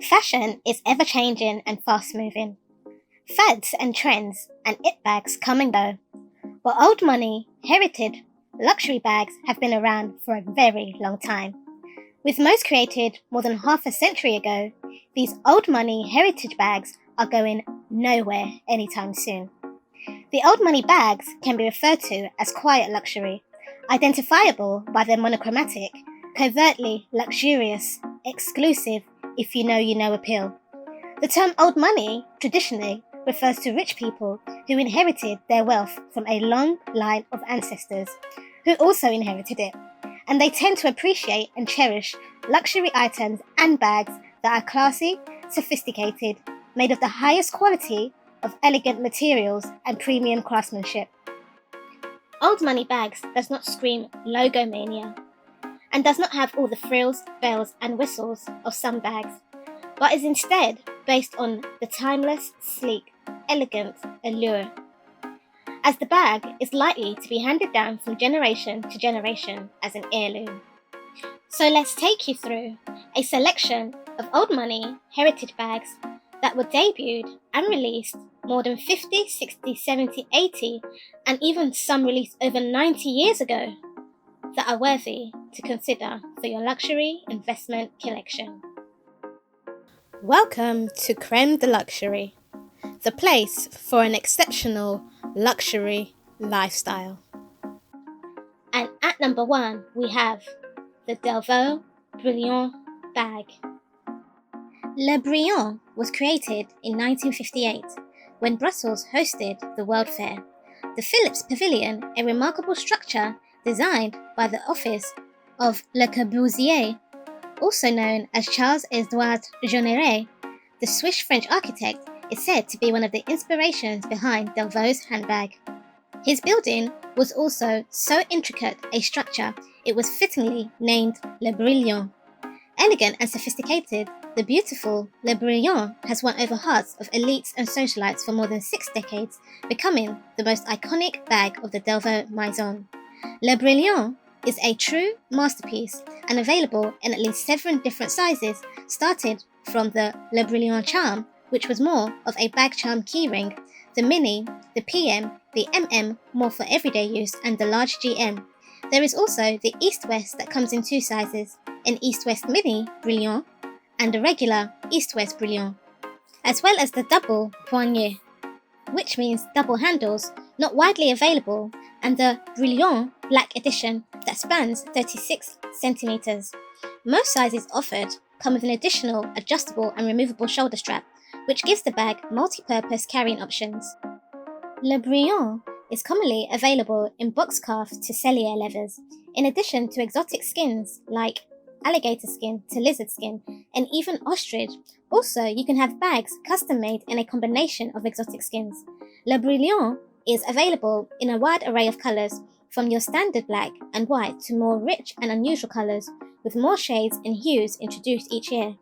Fashion is ever-changing and fast-moving. Fads and trends and it bags come and go. But old money, heritage, luxury bags have been around for a very long time. With most created more than half a century ago, these old money heritage bags are going nowhere anytime soon. The old money bags can be referred to as quiet luxury, identifiable by their monochromatic, covertly luxurious, exclusive, if you know appeal. The term old money traditionally refers to rich people who inherited their wealth from a long line of ancestors who also inherited it, and they tend to appreciate and cherish luxury items and bags that are classy, sophisticated, made of the highest quality of elegant materials and premium craftsmanship. Old money bags does not scream logomania and does not have all the frills, bells and whistles of some bags, but is instead based on the timeless, sleek, elegant allure, as the bag is likely to be handed down from generation to generation as an heirloom. So let's take you through a selection of old money heritage bags that were debuted and released more than 50, 60, 70, 80, and even some released over 90 years ago that are worthy to consider for your luxury investment collection. Welcome to Creme De Luxury, the place for an exceptional luxury lifestyle. And at number 1, we have the Delvaux Brillant bag. Le Brillant was created in 1958 when Brussels hosted the World Fair. The Philips Pavilion, a remarkable structure designed by the office of Le Corbusier, also known as Charles-Édouard Jeanneret, the Swiss-French architect, is said to be one of the inspirations behind Delvaux's handbag. His building was also so intricate a structure it was fittingly named Le Brillant. Elegant and sophisticated, the beautiful Le Brillant has won over hearts of elites and socialites for more than 6 decades, becoming the most iconic bag of the Delvaux Maison. Le Brillant is a true masterpiece and available in at least 7 different sizes, started from the Le Brillant Charm, which was more of a bag charm keyring, the Mini, the PM, the MM, more for everyday use, and the large GM. There is also the East-West that comes in 2 sizes, an East-West Mini Brillant and a regular East-West Brillant, as well as the double poignée, which means double handles, not widely available, and the Brillant Black Edition that spans 36 centimeters. Most sizes offered come with an additional adjustable and removable shoulder strap, which gives the bag multi-purpose carrying options. Le Brillant is commonly available in boxcarf to cellier leathers, in addition to exotic skins like alligator skin to lizard skin, and even ostrich. Also, you can have bags custom-made in a combination of exotic skins. Le Brillant is available in a wide array of colours, from your standard black and white to more rich and unusual colours, with more shades and hues introduced each year.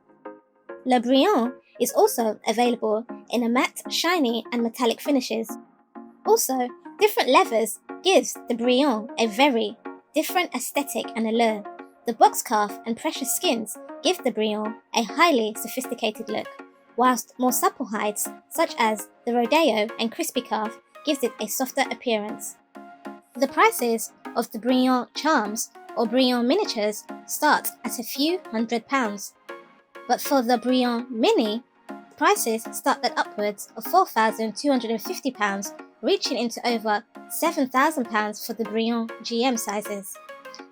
Le Brillant is also available in a matte, shiny and metallic finishes. Also, different leathers gives the Brillant a very different aesthetic and allure. The boxcarf and precious skins give the Brillant a highly sophisticated look, whilst more supple hides, such as the Rodeo and Crispy Calf, gives it a softer appearance. The prices of the Brillant charms or Brillant miniatures start at a few £100s, but for the Brillant Mini, prices start at upwards of £4,250, reaching into over £7,000 for the Brillant GM sizes.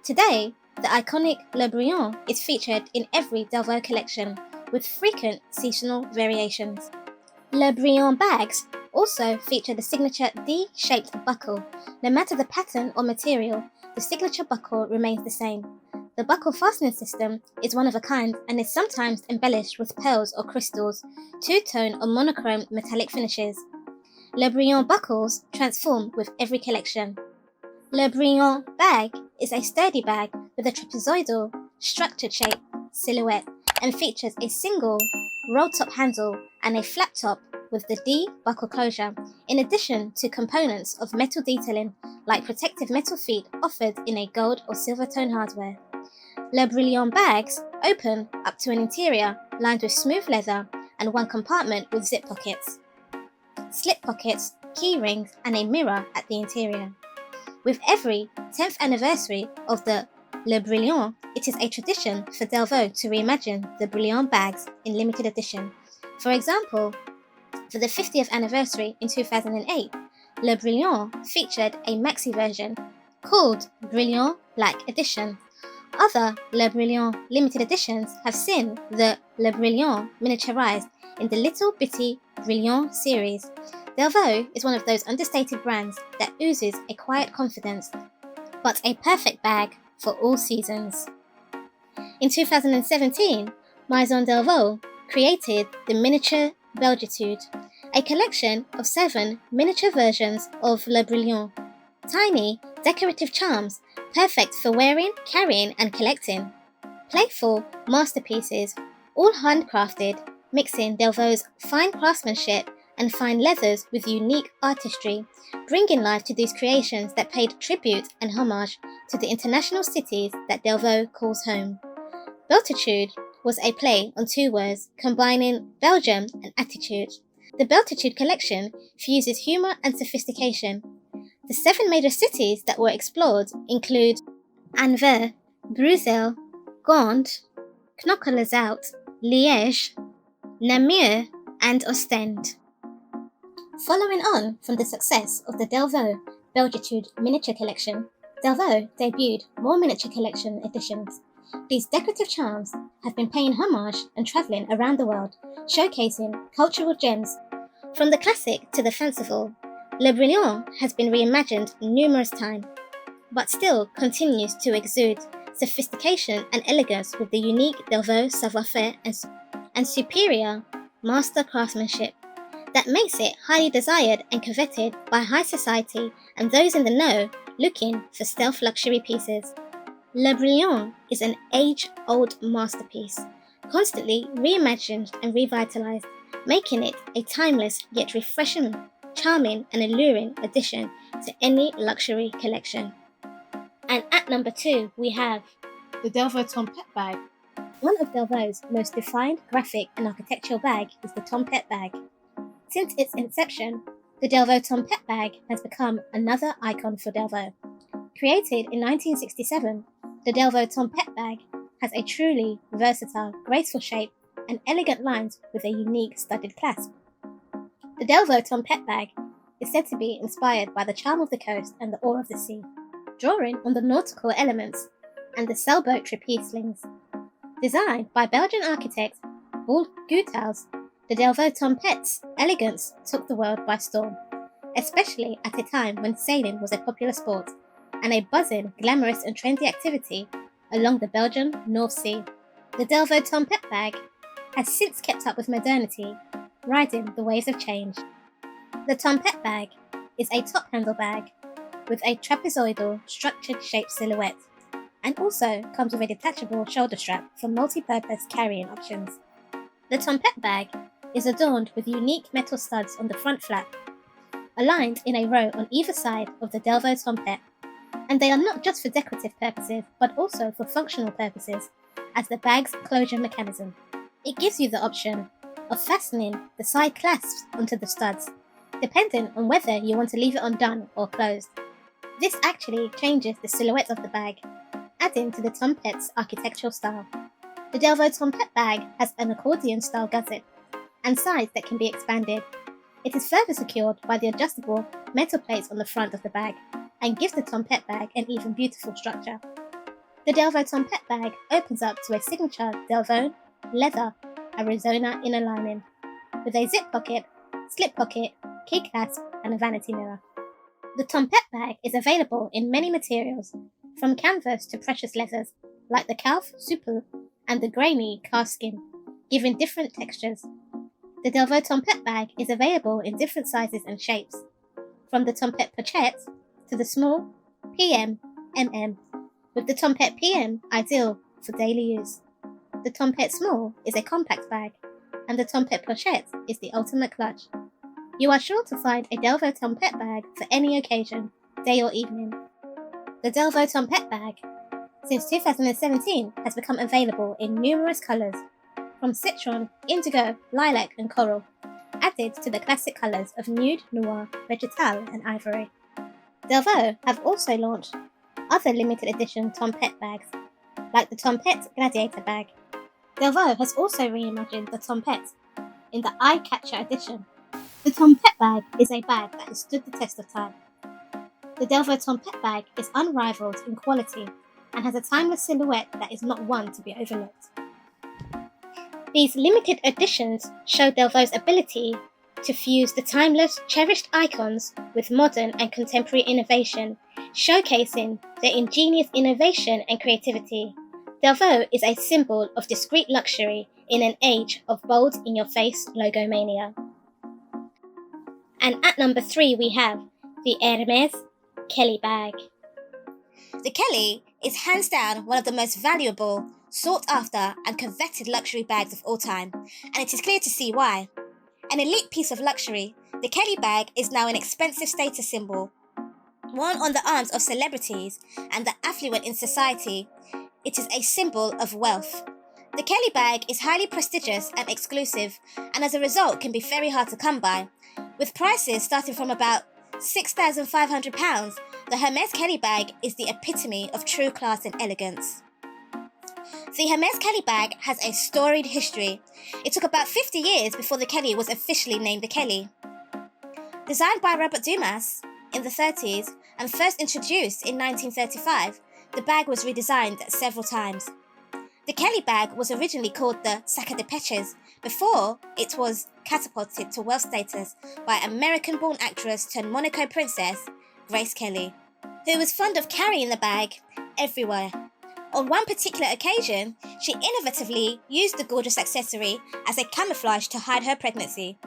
Today, the iconic Le Brillant is featured in every Delvaux collection, with frequent seasonal variations. Le Brillant bags also feature the signature D-shaped buckle. No matter the pattern or material, the signature buckle remains the same. The buckle fastening system is one of a kind and is sometimes embellished with pearls or crystals, two-tone or monochrome metallic finishes. Le Brillant buckles transform with every collection. Le Brillant bag is a sturdy bag with a trapezoidal, structured shape silhouette and features a single roll-top handle and a flat top with the D buckle closure, in addition to components of metal detailing like protective metal feet offered in a gold or silver tone hardware. Le Brillant bags open up to an interior lined with smooth leather and one compartment with zip pockets, slip pockets, key rings, and a mirror at the interior. With every 10th anniversary of the Le Brillant, it is a tradition for Delvaux to reimagine the Brillant bags in limited edition. For example, for the 50th anniversary in 2008, Le Brillant featured a maxi version called Brillant Black Edition. Other Le Brillant limited editions have seen the Le Brillant miniaturized in the Little Bitty Brillant series. Delvaux is one of those understated brands that oozes a quiet confidence, but a perfect bag for all seasons. In 2017, Maison Delvaux created the Miniature Belgitude, a collection of 7 miniature versions of Le Brillant. Tiny, decorative charms, perfect for wearing, carrying, and collecting. Playful masterpieces, all handcrafted, mixing Delvaux's fine craftsmanship and fine leathers with unique artistry, bringing life to these creations that paid tribute and homage to the international cities that Delvaux calls home. Beltitude was a play on 2 words, combining Belgium and attitude. The Beltitude collection fuses humour and sophistication. The 7 major cities that were explored include Anvers, Bruxelles, Gand, Knokke-les-Zout, Liège, Namur, and Ostend. Following on from the success of the Delvaux Belgitude miniature collection, Delvaux debuted more miniature collection editions. These decorative charms have been paying homage and travelling around the world, showcasing cultural gems. From the classic to the fanciful, Le Brillant has been reimagined numerous times, but still continues to exude sophistication and elegance with the unique Delvaux savoir-faire and superior master craftsmanship that makes it highly desired and coveted by high society and those in the know looking for stealth luxury pieces. Le Brillant is an age-old masterpiece, constantly reimagined and revitalized, making it a timeless yet refreshing, charming and alluring addition to any luxury collection. And at number 2, we have the Delvaux Tempete bag. One of Delvaux's most defined graphic and architectural bag is the Tempete bag. Since its inception, the Delvaux Tempete bag has become another icon for Delvaux. Created in 1967, the Delvaux Tempete bag has a truly versatile, graceful shape and elegant lines with a unique studded clasp. The Delvaux Tempete bag is said to be inspired by the charm of the coast and the awe of the sea, drawing on the nautical elements and the sailboat trapeze slings. Designed by Belgian architect Paul Goethals, the Delvaux Tempete's elegance took the world by storm, especially at a time when sailing was a popular sport and a buzzing, glamorous and trendy activity along the Belgian North Sea. The Delvaux Tempete bag has since kept up with modernity, riding the waves of change. The Tempete bag is a top handle bag with a trapezoidal structured shaped silhouette and also comes with a detachable shoulder strap for multi-purpose carrying options. The Tempete bag is adorned with unique metal studs on the front flap, aligned in a row on either side of the Delvaux Tempete, and they are not just for decorative purposes but also for functional purposes as the bag's closure mechanism. It gives you the option of fastening the side clasps onto the studs, depending on whether you want to leave it undone or closed. This actually changes the silhouette of the bag, adding to the Tempete's architectural style. The Delvaux Tempete bag has an accordion-style gusset and sides that can be expanded. It is further secured by the adjustable metal plates on the front of the bag and gives the Tempete bag an even beautiful structure. The Delvaux Tempete bag opens up to a signature Delvaux leather Arizona inner lining, with a zip pocket, slip pocket, key clasp, and a vanity mirror. The Tempete bag is available in many materials, from canvas to precious leathers, like the calf, souple, and the grainy calf skin, giving different textures. The Delvaux Tempete bag is available in different sizes and shapes, from the Tempete Pochette to the small PM, MM, with the Tempete PM ideal for daily use. The Tempete Small is a compact bag, and the Tempete Pochette is the ultimate clutch. You are sure to find a Delvaux Tempete bag for any occasion, day or evening. The Delvaux Tempete bag since 2017 has become available in numerous colours, from citron, indigo, lilac and coral, added to the classic colours of nude, noir, vegetal and ivory. Delvaux have also launched other limited edition Tempete bags, like the Tempete Gladiator bag. Delvaux has also reimagined the Tempete in the eye-catcher edition. The Tempete bag is a bag that has stood the test of time. The Delvaux Tempete bag is unrivaled in quality and has a timeless silhouette that is not one to be overlooked. These limited editions show Delvaux's ability to fuse the timeless, cherished icons with modern and contemporary innovation, showcasing their ingenious innovation and creativity. Delvaux is a symbol of discreet luxury in an age of bold in-your-face logomania. And at number 3 we have the Hermes Kelly bag. The Kelly is hands down one of the most valuable, sought after and coveted luxury bags of all time, and it is clear to see why. An elite piece of luxury, the Kelly bag is now an expensive status symbol. Worn on the arms of celebrities and the affluent in society, it is a symbol of wealth. The Kelly bag is highly prestigious and exclusive, and as a result can be very hard to come by. With prices starting from about £6,500, the Hermes Kelly bag is the epitome of true class and elegance. The Hermes Kelly bag has a storied history. It took about 50 years before the Kelly was officially named the Kelly. Designed by Robert Dumas in the 30s and first introduced in 1935, the bag was redesigned several times. The Kelly bag was originally called the Jacke de Peches before it was catapulted to wealth status by American-born actress turned Monaco princess Grace Kelly, who was fond of carrying the bag everywhere. On one particular occasion, she innovatively used the gorgeous accessory as a camouflage to hide her pregnancy.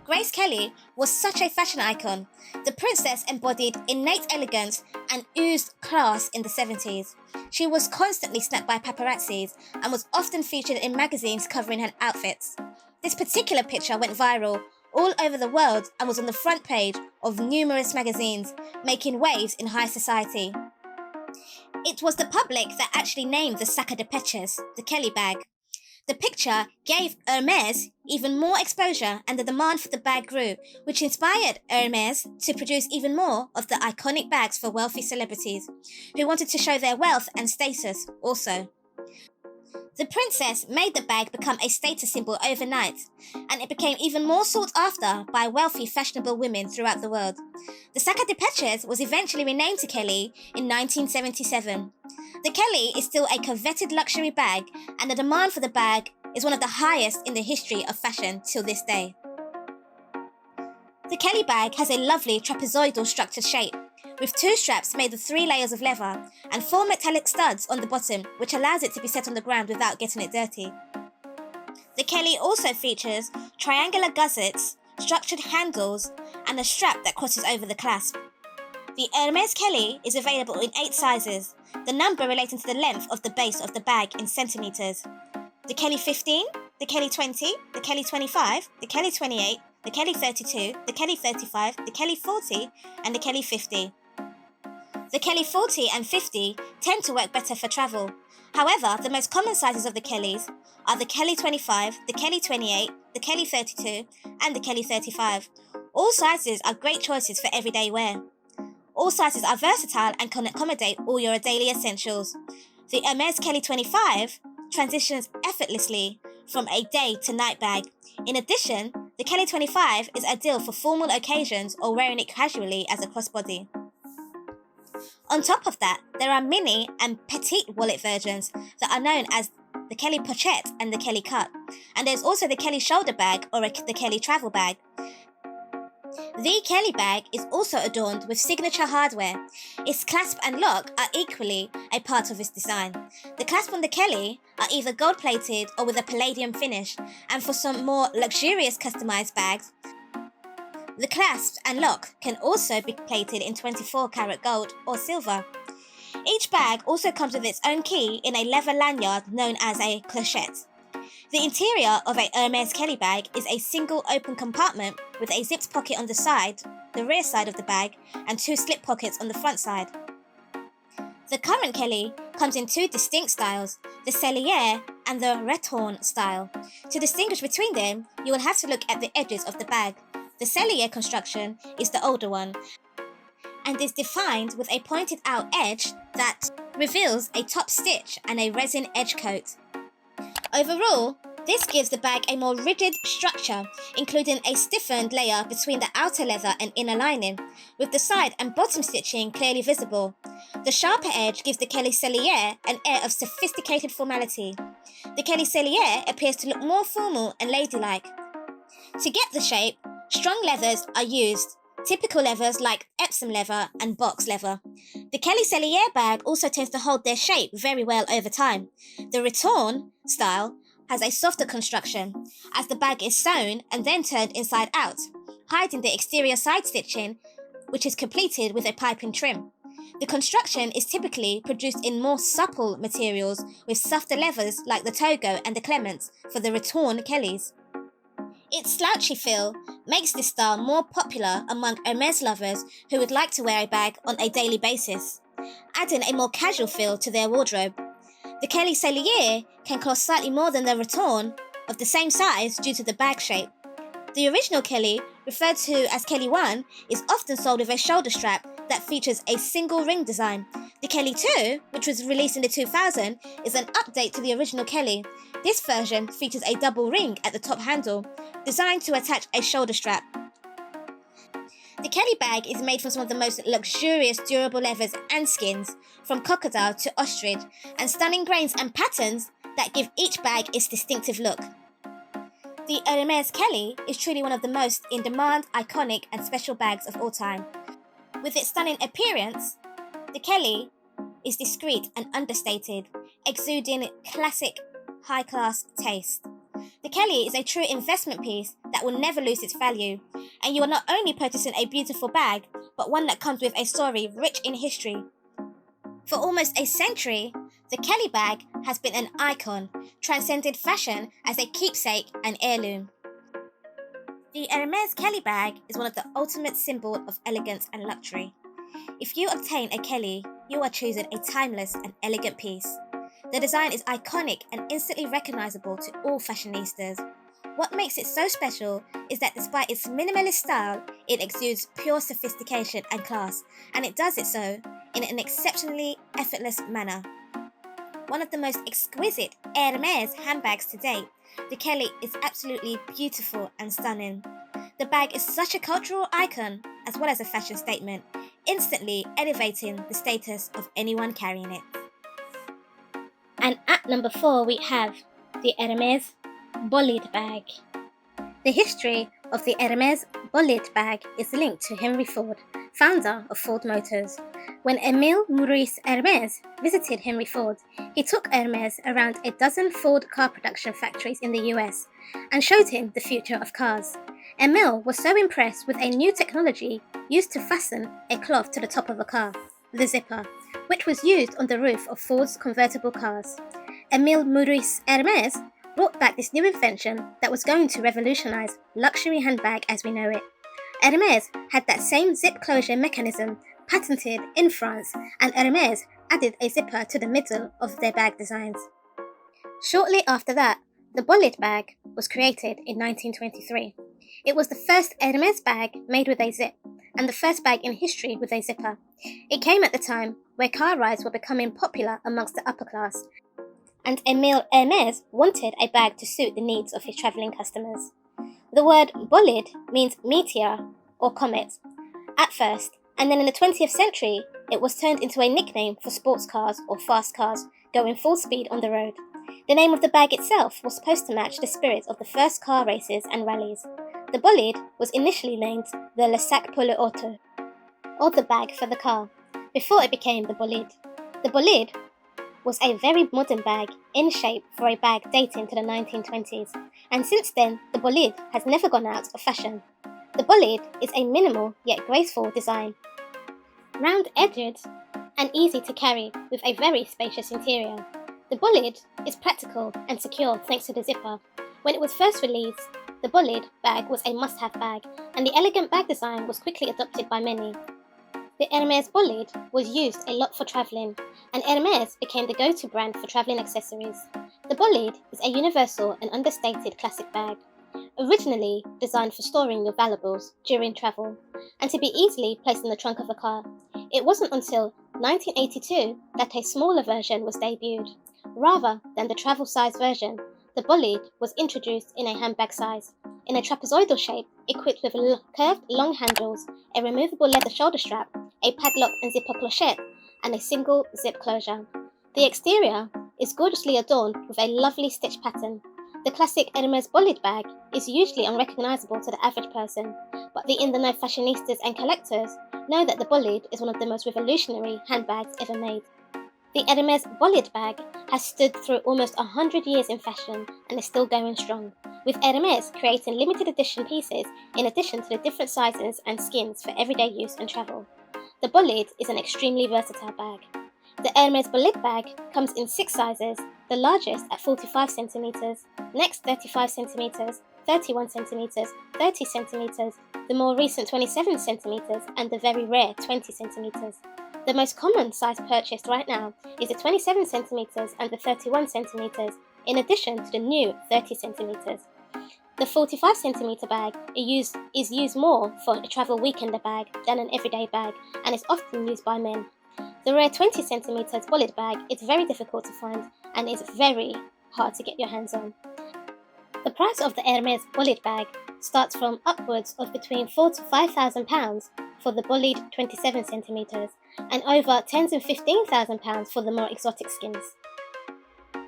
Grace Kelly was such a fashion icon. The princess embodied innate elegance and oozed class in the 70s. She was constantly snapped by paparazzis and was often featured in magazines covering her outfits. This particular picture went viral all over the world and was on the front page of numerous magazines, making waves in high society. It was the public that actually named the Jacke de Peches the Kelly bag. The picture gave Hermes even more exposure and the demand for the bag grew, which inspired Hermes to produce even more of the iconic bags for wealthy celebrities who wanted to show their wealth and status also. The princess made the bag become a status symbol overnight, and it became even more sought after by wealthy, fashionable women throughout the world. The Jacke de Peches was eventually renamed to Kelly in 1977. The Kelly is still a coveted luxury bag, and the demand for the bag is one of the highest in the history of fashion till this day. The Kelly bag has a lovely trapezoidal structured shape, with 2 straps made of 3 layers of leather and 4 metallic studs on the bottom, which allows it to be set on the ground without getting it dirty. The Kelly also features triangular gussets, structured handles, and a strap that crosses over the clasp. The Hermes Kelly is available in 8 sizes, the number relating to the length of the base of the bag in centimetres. The Kelly 15, the Kelly 20, the Kelly 25, the Kelly 28, the Kelly 32, the Kelly 35, the Kelly 40, and the Kelly 50. The Kelly 40 and 50 tend to work better for travel. However, the most common sizes of the Kellys are the Kelly 25, the Kelly 28, the Kelly 32, and the Kelly 35. All sizes are great choices for everyday wear. All sizes are versatile and can accommodate all your daily essentials. The Hermes Kelly 25 transitions effortlessly from a day to night bag. In addition, the Kelly 25 is ideal for formal occasions or wearing it casually as a crossbody. On top of that, there are mini and petite wallet versions that are known as the Kelly Pochette and the Kelly Cut, and there's also the Kelly shoulder bag or the Kelly travel bag. The Kelly bag is also adorned with signature hardware. Its clasp and lock are equally a part of its design. The clasp on the Kelly are either gold-plated or with a palladium finish, and for some more luxurious customized bags, the clasp and lock can also be plated in 24-karat gold or silver. Each bag also comes with its own key in a leather lanyard known as a clochette. The interior of a Hermes Kelly bag is a single open compartment with a zipped pocket on the side, the rear side of the bag, and 2 slip pockets on the front side. The current Kelly comes in two distinct styles, the Cellier and the Retourne style. To distinguish between them, you will have to look at the edges of the bag. The Cellier construction is the older one and is defined with a pointed out edge that reveals a top stitch and a resin edge coat. Overall, this gives the bag a more rigid structure, including a stiffened layer between the outer leather and inner lining, with the side and bottom stitching clearly visible. The sharper edge gives the Kelly Cellier an air of sophisticated formality. The Kelly Cellier appears to look more formal and ladylike. To get the shape, strong leathers are used, typical leathers like Epsom leather and box leather. The Kelly Cellier bag also tends to hold their shape very well over time. The Retourne style has a softer construction, as the bag is sewn and then turned inside out, hiding the exterior side stitching, which is completed with a piping trim. The construction is typically produced in more supple materials with softer leathers like the Togo and the Clements for the Retourne Kellys. Its slouchy feel makes this style more popular among Hermes lovers who would like to wear a bag on a daily basis, adding a more casual feel to their wardrobe. The Kelly Cellier can cost slightly more than the Retourne of the same size due to the bag shape. The original Kelly, referred to as Kelly 1, is often sold with a shoulder strap that features a single ring design. The Kelly 2, which was released in the 2000, is an update to the original Kelly. This version features a double ring at the top handle, designed to attach a shoulder strap. The Kelly bag is made from some of the most luxurious durable leathers and skins, from crocodile to ostrich, and stunning grains and patterns that give each bag its distinctive look. The Hermes Kelly is truly one of the most in-demand, iconic and special bags of all time. With its stunning appearance, the Kelly is discreet and understated, exuding classic, high-class taste. The Kelly is a true investment piece that will never lose its value, and you are not only purchasing a beautiful bag, but one that comes with a story rich in history. For almost a century, the Kelly bag has been an icon, transcended fashion as a keepsake and heirloom. The Hermes Kelly bag is one of the ultimate symbol of elegance and luxury. If you obtain a Kelly, you are choosing a timeless and elegant piece. The design is iconic and instantly recognizable to all fashionistas. What makes it so special is that despite its minimalist style, it exudes pure sophistication and class, and it does it so in an exceptionally effortless manner. One of the most exquisite Hermes handbags to date, the Kelly is absolutely beautiful and stunning. The bag is such a cultural icon as well as a fashion statement, instantly elevating the status of anyone carrying it. And at number 4 we have the Hermes Bolide bag. The history of the Hermes Bolide bag is linked to Henry Ford, founder of Ford Motors. When Émile Maurice Hermes visited Henry Ford, he took Hermes around a dozen Ford car production factories in the US and showed him the future of cars. Émile was so impressed with a new technology used to fasten a cloth to the top of a car, the zipper, which was used on the roof of Ford's convertible cars. Émile Maurice Hermes brought back this new invention that was going to revolutionize luxury handbag as we know it. Hermes had that same zip closure mechanism patented in France, and Hermes added a zipper to the middle of their bag designs. Shortly after that, the Bolide bag was created in 1923. It was the first Hermes bag made with a zip, and the first bag in history with a zipper. It came at the time where car rides were becoming popular amongst the upper class, and Émile Hermes wanted a bag to suit the needs of his travelling customers. The word bolide means meteor or comet at first, and then in the 20th century, it was turned into a nickname for sports cars or fast cars going full speed on the road. The name of the bag itself was supposed to match the spirit of the first car races and rallies. The bolide was initially named the Le Sac pour l'auto, or the bag for the car, before it became the bolide. The bolide was a very modern bag in shape for a bag dating to the 1920s, and since then the bolide has never gone out of fashion. The bolide is a minimal yet graceful design, round-edged and easy to carry with a very spacious interior. The bolide is practical and secure thanks to the zipper. When it was first released, the bolide bag was a must-have bag, and the elegant bag design was quickly adopted by many. The Hermes Bolide was used a lot for travelling, and Hermes became the go-to brand for travelling accessories. The Bolide is a universal and understated classic bag, originally designed for storing your valuables during travel, and to be easily placed in the trunk of a car. It wasn't until 1982 that a smaller version was debuted. Rather than the travel-size version, the Bolide was introduced in a handbag size, in a trapezoidal shape, equipped with curved long handles, a removable leather shoulder strap, a padlock and zipper clochette, and a single zip closure. The exterior is gorgeously adorned with a lovely stitch pattern. The classic Hermes Bolide bag is usually unrecognisable to the average person, but the in-the-know fashionistas and collectors know that the Bolide is one of the most revolutionary handbags ever made. The Hermes Bolide bag has stood through almost 100 years in fashion and is still going strong, with Hermes creating limited edition pieces in addition to the different sizes and skins for everyday use and travel. The Bolide is an extremely versatile bag. The Hermes Bolide bag comes in 6 sizes, the largest at 45 cm, next 35 cm, 31 cm, 30 cm, the more recent 27 cm, and the very rare 20 cm. The most common size purchased right now is the 27 cm and the 31 cm, in addition to the new 30 cm. The 45 cm bag is used more for a travel weekender bag than an everyday bag and is often used by men. The rare 20 cm Bolide bag is very difficult to find and is very hard to get your hands on. The price of the Hermes Bolide bag starts from upwards of between £4,000 to £5,000 for the Bolide 27 cm and over £10,000 and £15,000 for the more exotic skins.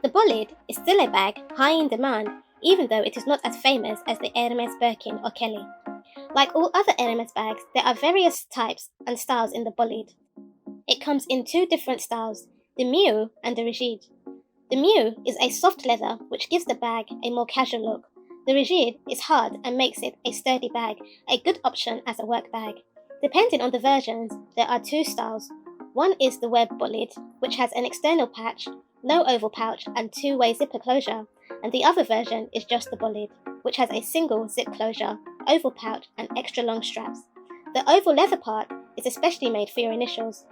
The Bolide is still a bag high in demand, even though it is not as famous as the Hermes Birkin or Kelly. Like all other Hermes bags, there are various types and styles in the Bolide. It comes in 2 different styles, the Miu and the Rigide. The Miu is a soft leather which gives the bag a more casual look. The Rigide is hard and makes it a sturdy bag, a good option as a work bag. Depending on the versions, there are 2 styles. One is the Web Bolide, which has an external patch, no oval pouch and 2-way zipper closure, and the other version is just the Bolide, which has a single zip closure, oval pouch and extra long straps. The oval leather part is especially made for your initials.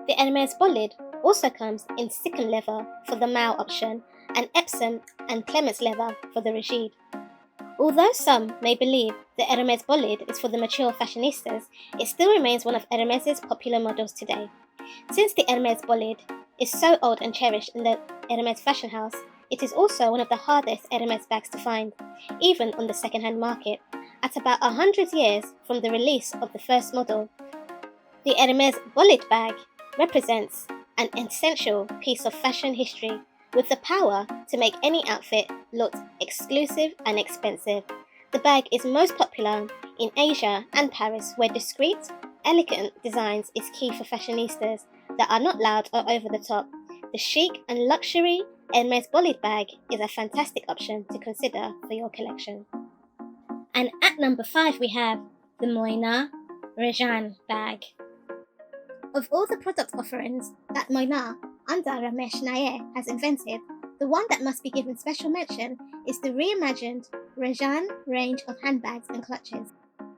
The Hermes Bolide also comes in Sikkim leather for the male option and Epsom and Clements leather for the Rigide. Although some may believe the Hermes Bolide is for the mature fashionistas, it still remains one of Hermes's popular models today. Since the Hermes Bolide is so old and cherished in the Hermes fashion house, it is also one of the hardest Hermes bags to find, even on the second-hand market, at about 100 years from the release of the first model. The Hermes Bolide bag represents an essential piece of fashion history with the power to make any outfit look exclusive and expensive. The bag is most popular in Asia and Paris, where discreet, elegant designs is key for fashionistas that are not loud or over the top. The chic and luxury Hermes Bolide bag is a fantastic option to consider for your collection. And at number 5 we have the Moynat Rejane bag. Of all the product offerings that Moynat under Hermes has invented, the one that must be given special mention is the reimagined Rejane range of handbags and clutches.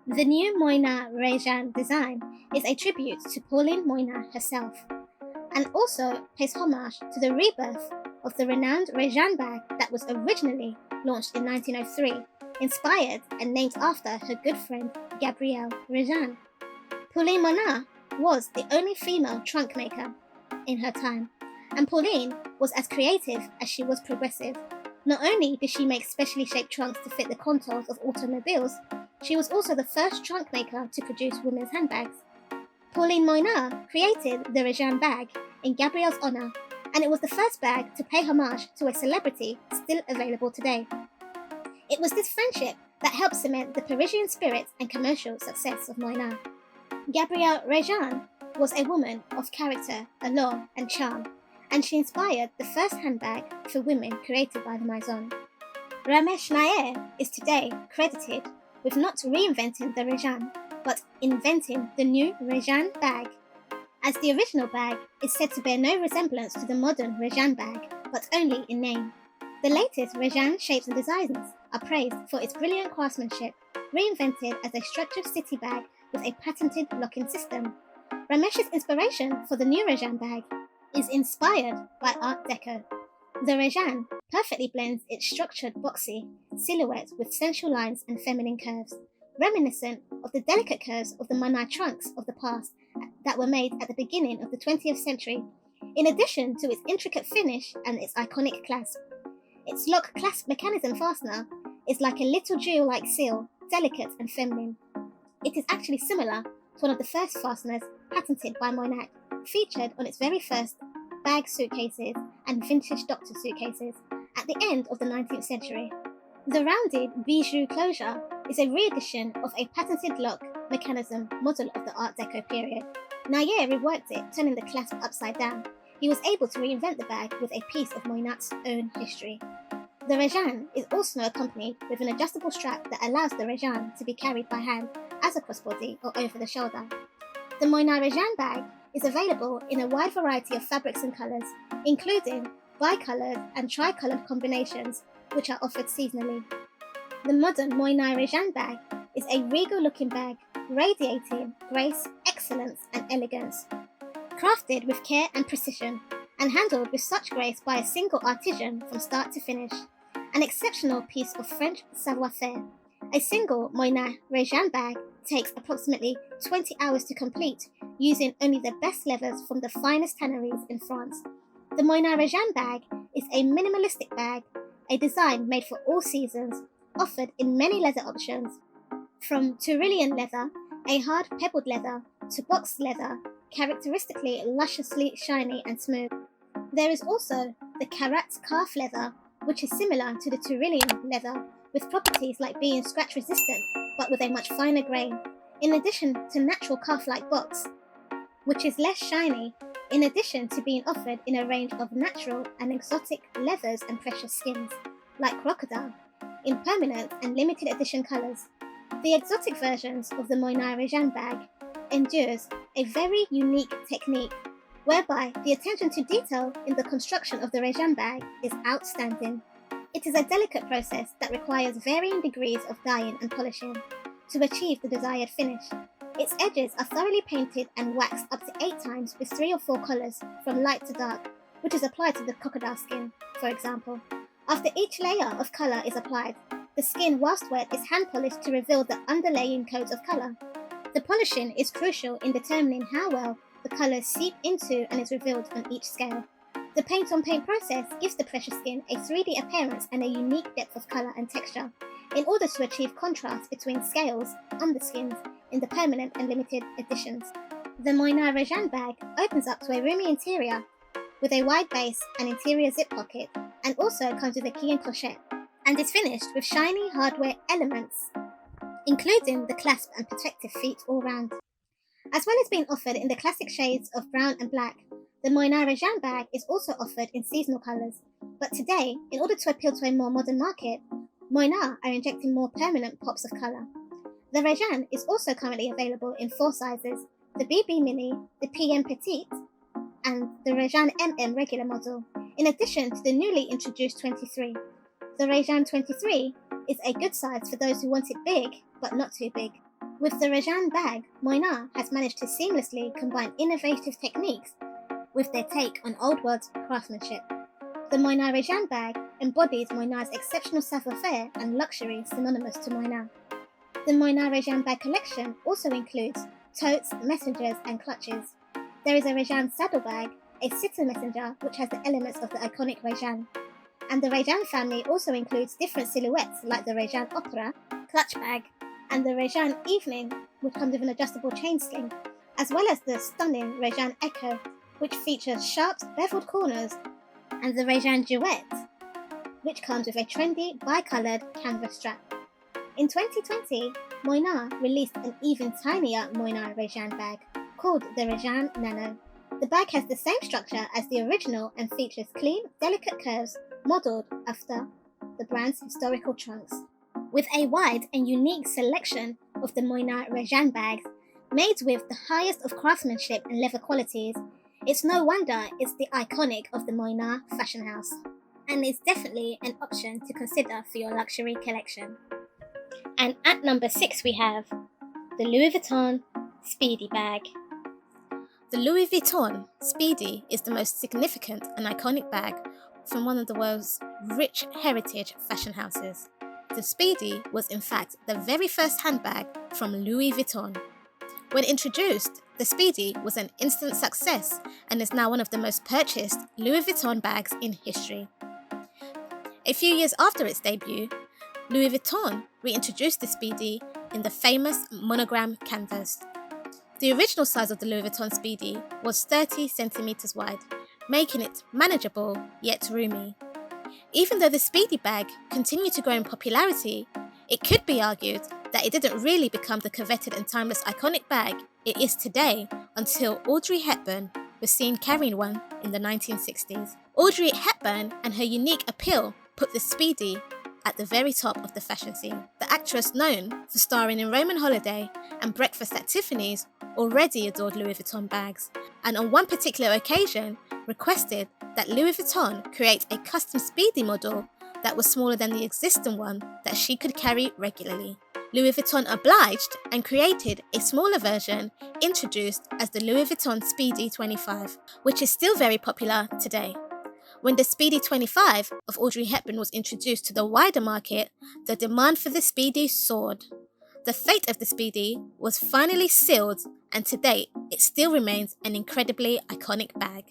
The new Moynat Rejane design is a tribute to Pauline Moynat herself, and also pays homage to the rebirth of the renowned Rejane bag that was originally launched in 1903, inspired and named after her good friend Gabrielle Rejane. Pauline Moynat was the only female trunk maker in her time, and Pauline was as creative as she was progressive. Not only did she make specially shaped trunks to fit the contours of automobiles, she was also the first trunk maker to produce women's handbags. Pauline Moynat created the Rejane bag in Gabrielle's honour, and it was the first bag to pay homage to a celebrity still available today. It was this friendship that helped cement the Parisian spirit and commercial success of Moynat. Gabrielle Rejane was a woman of character, allure and charm, and she inspired the first handbag for women created by the Maison. Hermes is today credited with not reinventing the Rejane, but inventing the new Rejane bag, as the original bag is said to bear no resemblance to the modern Rejane bag, but only in name. The latest Rejane shapes and designs are praised for its brilliant craftsmanship, reinvented as a structured city bag with a patented lock-in system. Ramesh's inspiration for the new Rejane bag is inspired by Art Deco. The Rejane perfectly blends its structured, boxy silhouette with sensual lines and feminine curves, reminiscent of the delicate curves of the Moynat trunks of the past that were made at the beginning of the 20th century, in addition to its intricate finish and its iconic clasp. Its lock clasp mechanism fastener is like a little jewel-like seal, delicate and feminine. It is actually similar to one of the first fasteners patented by Moynat, featured on its very first bag suitcases and vintage doctor suitcases at the end of the 19th century. The rounded bijou closure is a re-edition of a patented lock mechanism model of the Art Deco period. Nayer reworked it, turning the clasp upside down. He was able to reinvent the bag with a piece of Moynat's own history. The Rejane is also accompanied with an adjustable strap that allows the Rejane to be carried by hand as a crossbody or over the shoulder. The Moynat Rejane bag is available in a wide variety of fabrics and colours, including bi-coloured and tri-coloured combinations, which are offered seasonally. The modern Moynat Rejane bag is a regal-looking bag, radiating grace, excellence and elegance. Crafted with care and precision, and handled with such grace by a single artisan from start to finish. An exceptional piece of French savoir-faire. A single Moynat Rejane bag takes approximately 20 hours to complete, using only the best leathers from the finest tanneries in France. The Moynat Rejane bag is a minimalistic bag, a design made for all seasons, offered in many leather options, from Tyrolean leather, a hard pebbled leather, to boxed leather, characteristically lusciously shiny and smooth. There is also the Karat calf leather, which is similar to the Tyrolean leather, with properties like being scratch resistant but with a much finer grain, in addition to natural calf-like box, which is less shiny, in addition to being offered in a range of natural and exotic leathers and precious skins, like crocodile, in permanent and limited edition colours. The exotic versions of the Moynat Rejane bag endures a very unique technique, whereby the attention to detail in the construction of the Rejane bag is outstanding. It is a delicate process that requires varying degrees of dyeing and polishing to achieve the desired finish. Its edges are thoroughly painted and waxed up to 8 times with 3 or 4 colours from light to dark, which is applied to the crocodile skin, for example. After each layer of colour is applied, the skin whilst wet is hand polished to reveal the underlaying coat of colour. The polishing is crucial in determining how well the colours seep into and is revealed on each scale. The paint-on-paint process gives the precious skin a 3D appearance and a unique depth of colour and texture, in order to achieve contrast between scales, underskins, in the permanent and limited editions. The Moynat Rejane bag opens up to a roomy interior with a wide base and interior zip pocket, and also comes with a key and clochette, and is finished with shiny hardware elements, including the clasp and protective feet all round. As well as being offered in the classic shades of brown and black, the Moynat Rejane bag is also offered in seasonal colours, but today, in order to appeal to a more modern market, Moynat are injecting more permanent pops of colour. The Rejane is also currently available in 4 sizes, the BB Mini, the PM Petite, and the Rejane MM regular model, in addition to the newly introduced 23. The Rejane 23 is a good size for those who want it big, but not too big. With the Rejane bag, Moynat has managed to seamlessly combine innovative techniques with their take on old world craftsmanship. The Moynat Rejane bag embodies Moynat's exceptional savoir-faire and luxury synonymous to Moynat. The Moynat Rejane bag collection also includes totes, messengers and clutches. There is a Rejane saddlebag, a sitter messenger which has the elements of the iconic Rejane. And the Rejane family also includes different silhouettes like the Rejane Opera, clutch bag, and the Rejane Evening, which comes with an adjustable chain sling, as well as the stunning Rejane Echo, which features sharp beveled corners, and the Rejane Duet, which comes with a trendy bi-coloured canvas strap. In 2020, Moynat released an even tinier Moynat Rejane bag called the Rejane Nano. The bag has the same structure as the original and features clean, delicate curves modelled after the brand's historical trunks. With a wide and unique selection of the Moynat Rejane bags, made with the highest of craftsmanship and leather qualities, it's no wonder it's the iconic of the Moynat fashion house, and is definitely an option to consider for your luxury collection. And at number 6 we have the Louis Vuitton Speedy bag. The Louis Vuitton Speedy is the most significant and iconic bag from one of the world's rich heritage fashion houses. The Speedy was in fact the very first handbag from Louis Vuitton. When introduced, the Speedy was an instant success and is now one of the most purchased Louis Vuitton bags in history. A few years after its debut, Louis Vuitton reintroduced the Speedy in the famous monogram canvas. The original size of the Louis Vuitton Speedy was 30 centimeters wide, making it manageable yet roomy. Even though the Speedy bag continued to grow in popularity, it could be argued that it didn't really become the coveted and timeless iconic bag it is today until Audrey Hepburn was seen carrying one in the 1960s. Audrey Hepburn and her unique appeal put the Speedy at the very top of the fashion scene. The actress, known for starring in Roman Holiday and Breakfast at Tiffany's, already adored Louis Vuitton bags, and on one particular occasion requested that Louis Vuitton create a custom Speedy model that was smaller than the existing one that she could carry regularly. Louis Vuitton obliged and created a smaller version introduced as the Louis Vuitton Speedy 25, which is still very popular today. When the Speedy 25 of Audrey Hepburn was introduced to the wider market, the demand for the Speedy soared. The fate of the Speedy was finally sealed, and to date, it still remains an incredibly iconic bag.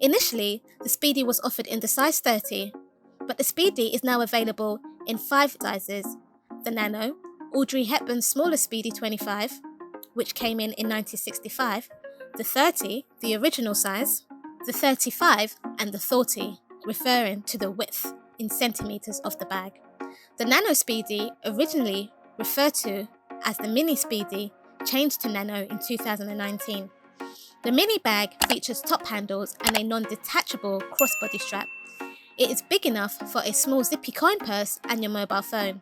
Initially, the Speedy was offered in the size 30, but the Speedy is now available in 5 sizes: the Nano, Audrey Hepburn's smaller Speedy 25, which came in 1965, the 30, the original size, the 35, and the 40, referring to the width in centimeters of the bag. The Nano Speedy, originally referred to as the Mini Speedy, changed to Nano in 2019. The mini bag features top handles and a non-detachable crossbody strap. It is big enough for a small zippy coin purse and your mobile phone.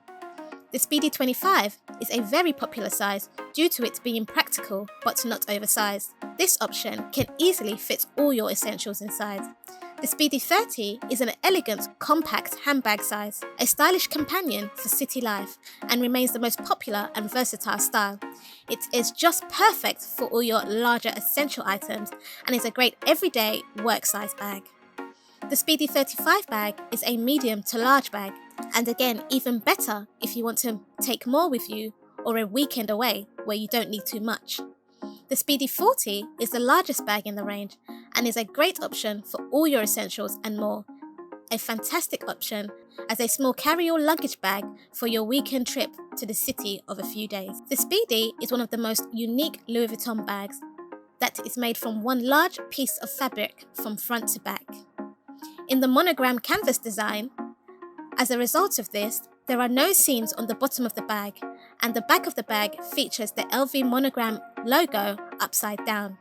The Speedy 25 is a very popular size due to it being practical but not oversized. This option can easily fit all your essentials inside. The Speedy 30 is an elegant, compact handbag size, a stylish companion for city life, and remains the most popular and versatile style. It is just perfect for all your larger essential items and is a great everyday work size bag. The Speedy 35 bag is a medium to large bag, and again, even better if you want to take more with you or a weekend away where you don't need too much. The Speedy 40 is the largest bag in the range and is a great option for all your essentials and more. A fantastic option as a small carry-all luggage bag for your weekend trip to the city of a few days. The Speedy is one of the most unique Louis Vuitton bags that is made from one large piece of fabric from front to back. In the monogram canvas design, as a result of this, there are no seams on the bottom of the bag, and the back of the bag features the LV monogram logo upside down.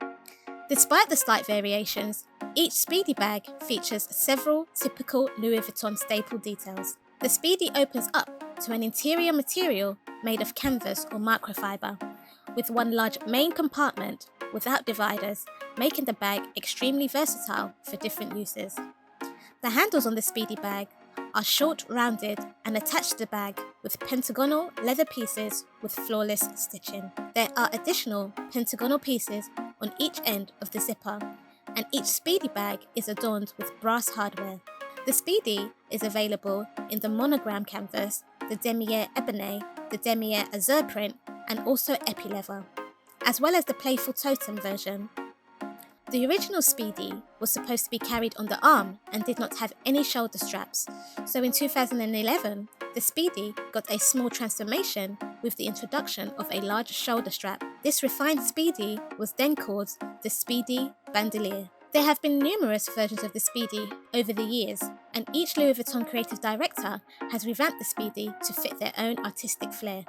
Despite the slight variations, each Speedy bag features several typical Louis Vuitton staple details. The Speedy opens up to an interior material made of canvas or microfiber, with one large main compartment without dividers, making the bag extremely versatile for different uses. The handles on the Speedy bag are short, rounded, and attached to the bag with pentagonal leather pieces with flawless stitching. There are additional pentagonal pieces on each end of the zipper, and each Speedy bag is adorned with brass hardware. The Speedy is available in the monogram canvas, the demier ebony, the demier azure print, and also epi-leather, as well as the playful totem version. The original Speedy was supposed to be carried on the arm and did not have any shoulder straps, so in 2011, the Speedy got a small transformation with the introduction of a large shoulder strap. This refined Speedy was then called the Speedy Bandolier. There have been numerous versions of the Speedy over the years, and each Louis Vuitton creative director has revamped the Speedy to fit their own artistic flair.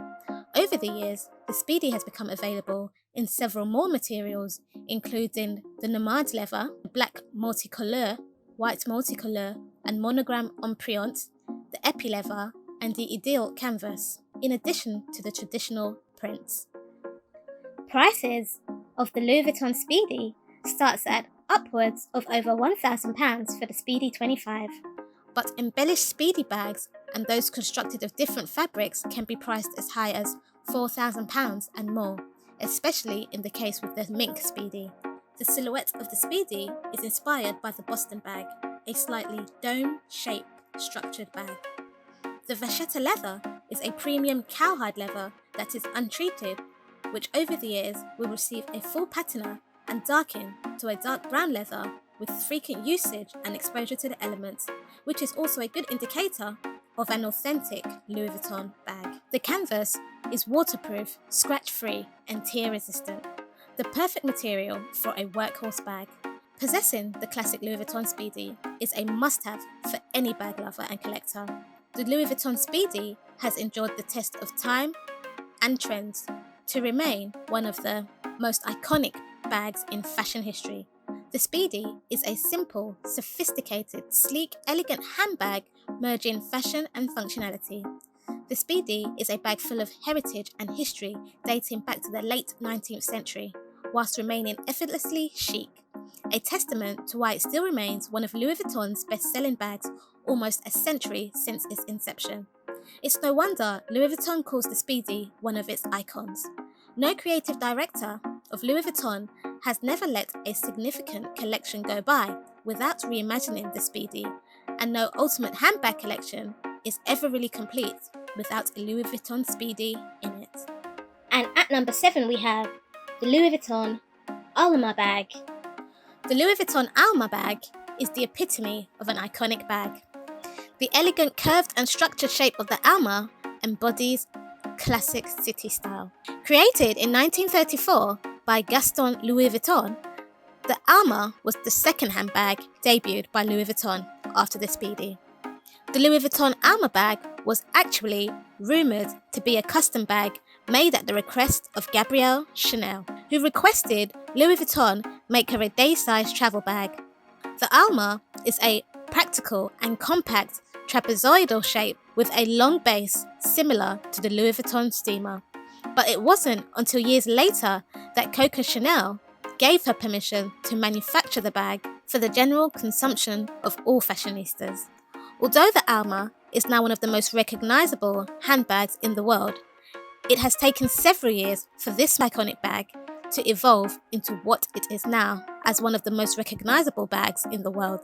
Over the years, the Speedy has become available in several more materials, including the Nomade leather, black multicolor, white multicolor, and monogram empreinte, the epi-leather, and the ideal canvas, in addition to the traditional prints. Prices of the Louis Vuitton Speedy starts at upwards of over £1,000 for the Speedy 25. But embellished Speedy bags and those constructed of different fabrics can be priced as high as £4,000 and more, especially in the case with the Mink Speedy. The The silhouette of the Speedy is inspired by the Boston bag, a slightly dome-shaped structured bag. The vachetta leather is a premium cowhide leather that is untreated, which over the years will receive a full patina and darken to a dark brown leather with frequent usage and exposure to the elements, which is also a good indicator of an authentic Louis Vuitton bag. The canvas is waterproof, scratch-free and tear-resistant, the perfect material for a workhorse bag. Possessing the classic Louis Vuitton Speedy is a must-have for any bag lover and collector. The Louis Vuitton Speedy has endured the test of time and trends to remain one of the most iconic bags in fashion history. The Speedy is a simple, sophisticated, sleek, elegant handbag merging fashion and functionality. The Speedy is a bag full of heritage and history dating back to the late 19th century, whilst remaining effortlessly chic, a testament to why it still remains one of Louis Vuitton's best-selling bags almost a century since its inception. It's no wonder Louis Vuitton calls the Speedy one of its icons. No creative director of Louis Vuitton has never let a significant collection go by without reimagining the Speedy, and no ultimate handbag collection is ever really complete without a Louis Vuitton Speedy in it. And at number 7 we have the Louis Vuitton Alma bag. The Louis Vuitton Alma bag is the epitome of an iconic bag. The elegant curved and structured shape of the Alma embodies classic city style. Created in 1934 by Gaston Louis Vuitton, the Alma was the second handbag debuted by Louis Vuitton after the Speedy. The Louis Vuitton Alma bag was actually rumoured to be a custom bag made at the request of Gabrielle Chanel, who requested Louis Vuitton make her a day-sized travel bag. The Alma is a practical and compact trapezoidal shape with a long base similar to the Louis Vuitton steamer. But it wasn't until years later that Coco Chanel gave her permission to manufacture the bag for the general consumption of all fashionistas. Although the Alma is now one of the most recognisable handbags in the world, it has taken several years for this iconic bag to evolve into what it is now as one of the most recognisable bags in the world.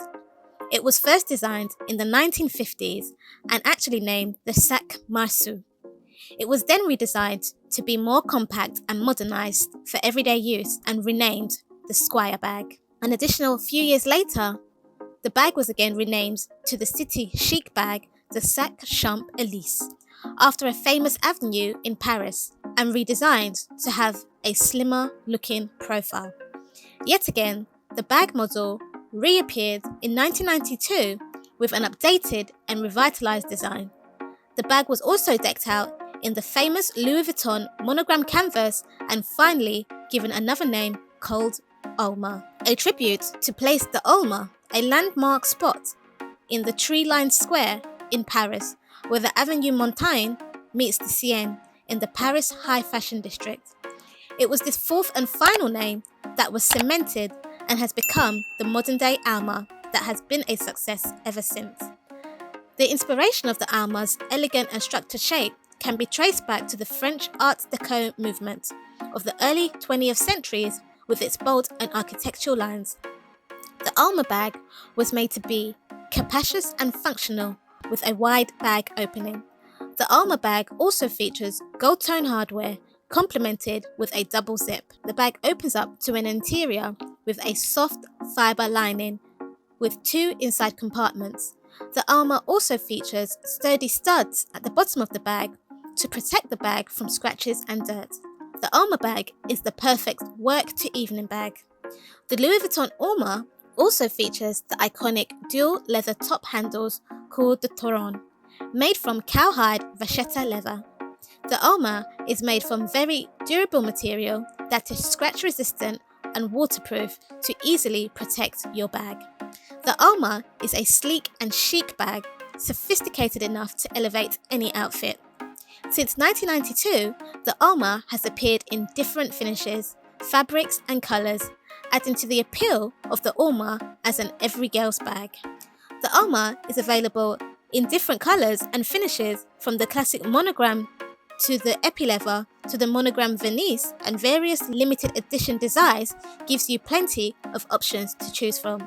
It was first designed in the 1950s and actually named the Sac Reissue. It was then redesigned to be more compact and modernised for everyday use and renamed the Squire bag. An additional few years later, the bag was again renamed to the city chic bag, the Sac Champs-Élysées, after a famous avenue in Paris, and redesigned to have a slimmer looking profile. Yet again, the bag model reappeared in 1992 with an updated and revitalised design. The bag was also decked out in the famous Louis Vuitton monogram canvas and finally given another name called Alma, a tribute to Place de Alma, a landmark spot in the tree-lined square in Paris where the Avenue Montaigne meets the Seine in the Paris high fashion district. It was this fourth and final name that was cemented and has become the modern-day Alma that has been a success ever since. The inspiration of the Alma's elegant and structured shape can be traced back to the French Art Deco movement of the early 20th centuries with its bold and architectural lines. The Alma bag was made to be capacious and functional with a wide bag opening. The Alma bag also features gold tone hardware complemented with a double zip. The bag opens up to an interior with a soft fibre lining with 2 inside compartments. The Alma also features sturdy studs at the bottom of the bag to protect the bag from scratches and dirt. The Alma bag is the perfect work to evening bag. The Louis Vuitton Alma also features the iconic dual leather top handles called the Touron, made from cowhide vachetta leather. The Alma is made from very durable material that is scratch resistant and waterproof to easily protect your bag. The Alma is a sleek and chic bag, sophisticated enough to elevate any outfit. Since 1992, the Alma has appeared in different finishes, fabrics and colours, adding to the appeal of the Alma as an every girl's bag. The Alma is available in different colours and finishes from the classic monogram to the epileather to the monogram Venice and various limited edition designs gives you plenty of options to choose from.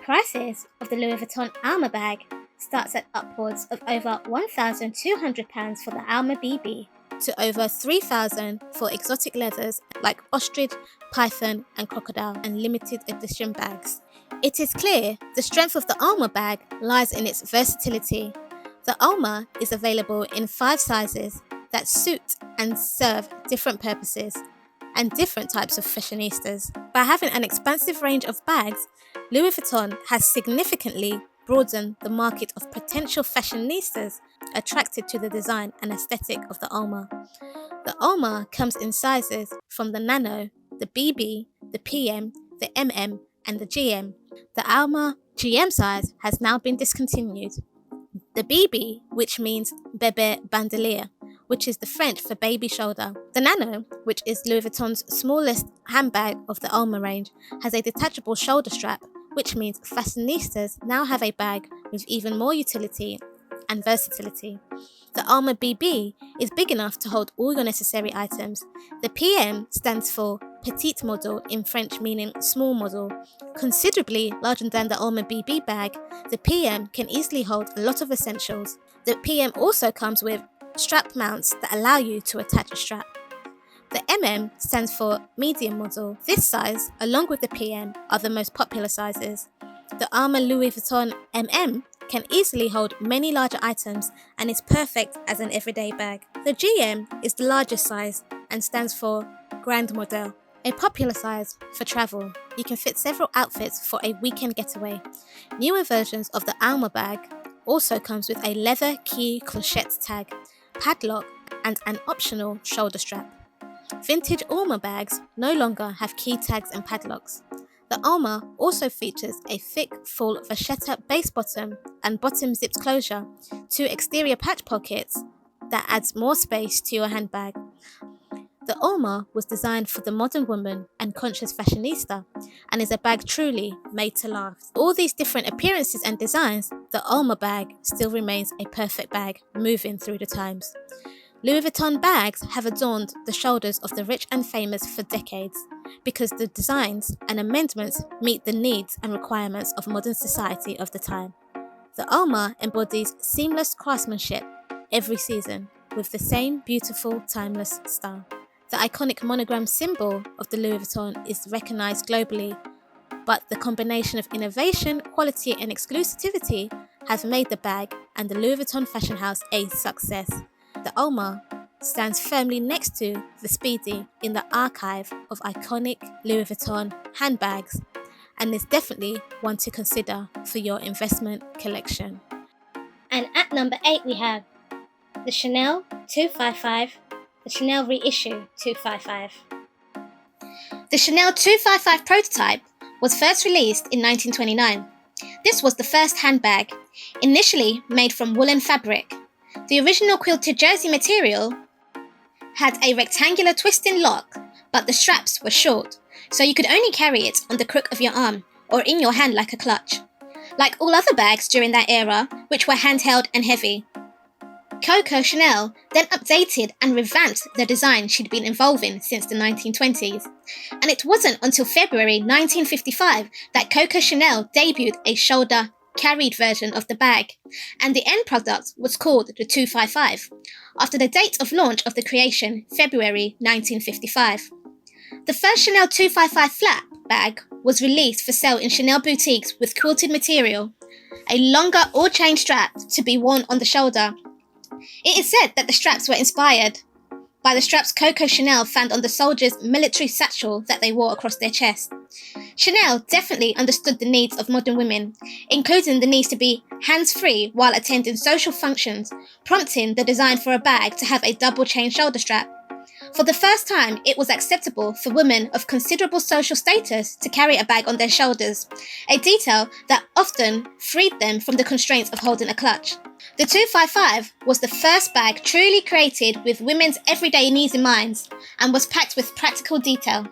Prices of the Louis Vuitton Alma bag starts at upwards of over £1,200 for the Alma BB, to over £3,000 for exotic leathers like ostrich, python and crocodile and limited edition bags. It is clear the strength of the Alma bag lies in its versatility. The Alma is available in 5 sizes that suit and serve different purposes and different types of fashionistas. By having an expansive range of bags, Louis Vuitton has significantly broadened the market of potential fashionistas attracted to the design and aesthetic of the Alma. The Alma comes in sizes from the Nano, the BB, the PM, the MM and the GM. The Alma GM size has now been discontinued. The BB, which means bébé bandolier, which is the French for baby shoulder. The Nano, which is Louis Vuitton's smallest handbag of the Alma range, has a detachable shoulder strap, which means fashionistas now have a bag with even more utility and versatility. The Alma BB is big enough to hold all your necessary items. The PM stands for Petite Model in French, meaning small model. Considerably larger than the Alma BB bag, the PM can easily hold a lot of essentials. The PM also comes with strap mounts that allow you to attach a strap. The MM stands for medium model. This size, along with the PM, are the most popular sizes. The Alma Louis Vuitton MM can easily hold many larger items and is perfect as an everyday bag. The GM is the largest size and stands for Grand Model, a popular size for travel. You can fit several outfits for a weekend getaway. Newer versions of the Alma bag also comes with a leather key clochette tag, padlock and an optional shoulder strap. Vintage Alma bags no longer have key tags and padlocks. The Alma also features a thick, full vachetta base bottom and bottom zipped closure, 2 exterior patch pockets that adds more space to your handbag. The Alma was designed for the modern woman and conscious fashionista and is a bag truly made to last. All these different appearances and designs, the Alma bag still remains a perfect bag moving through the times. Louis Vuitton bags have adorned the shoulders of the rich and famous for decades because the designs and amendments meet the needs and requirements of modern society of the time. The Alma embodies seamless craftsmanship every season with the same beautiful, timeless style. The iconic monogram symbol of the Louis Vuitton is recognized globally, but the combination of innovation, quality and exclusivity has made the bag and the Louis Vuitton fashion house a success. The Alma stands firmly next to the Speedy in the archive of iconic Louis Vuitton handbags and is definitely one to consider for your investment collection. And at number 8 we have the Chanel 255, the Chanel Reissue 255. The Chanel 255 prototype was first released in 1929. This was the first handbag, initially made from woolen fabric. The original quilted jersey material had a rectangular twisting lock, but the straps were short, so you could only carry it on the crook of your arm or in your hand like a clutch. Like all other bags during that era, which were handheld and heavy. Coco Chanel then updated and revamped the design she'd been evolving since the 1920s. And it wasn't until February 1955 that Coco Chanel debuted a shoulder carried version of the bag, and the end product was called the 255, after the date of launch of the creation, February 1955. The first Chanel 255 flat bag was released for sale in Chanel boutiques with quilted material, a longer all-chain strap to be worn on the shoulder. It is said that the straps were inspired by the straps Coco Chanel found on the soldiers' military satchel that they wore across their chest. Chanel definitely understood the needs of modern women, including the need to be hands-free while attending social functions, prompting the design for a bag to have a double-chain shoulder strap. For the first time, it was acceptable for women of considerable social status to carry a bag on their shoulders, a detail that often freed them from the constraints of holding a clutch. The 255 was the first bag truly created with women's everyday needs in mind and was packed with practical detail.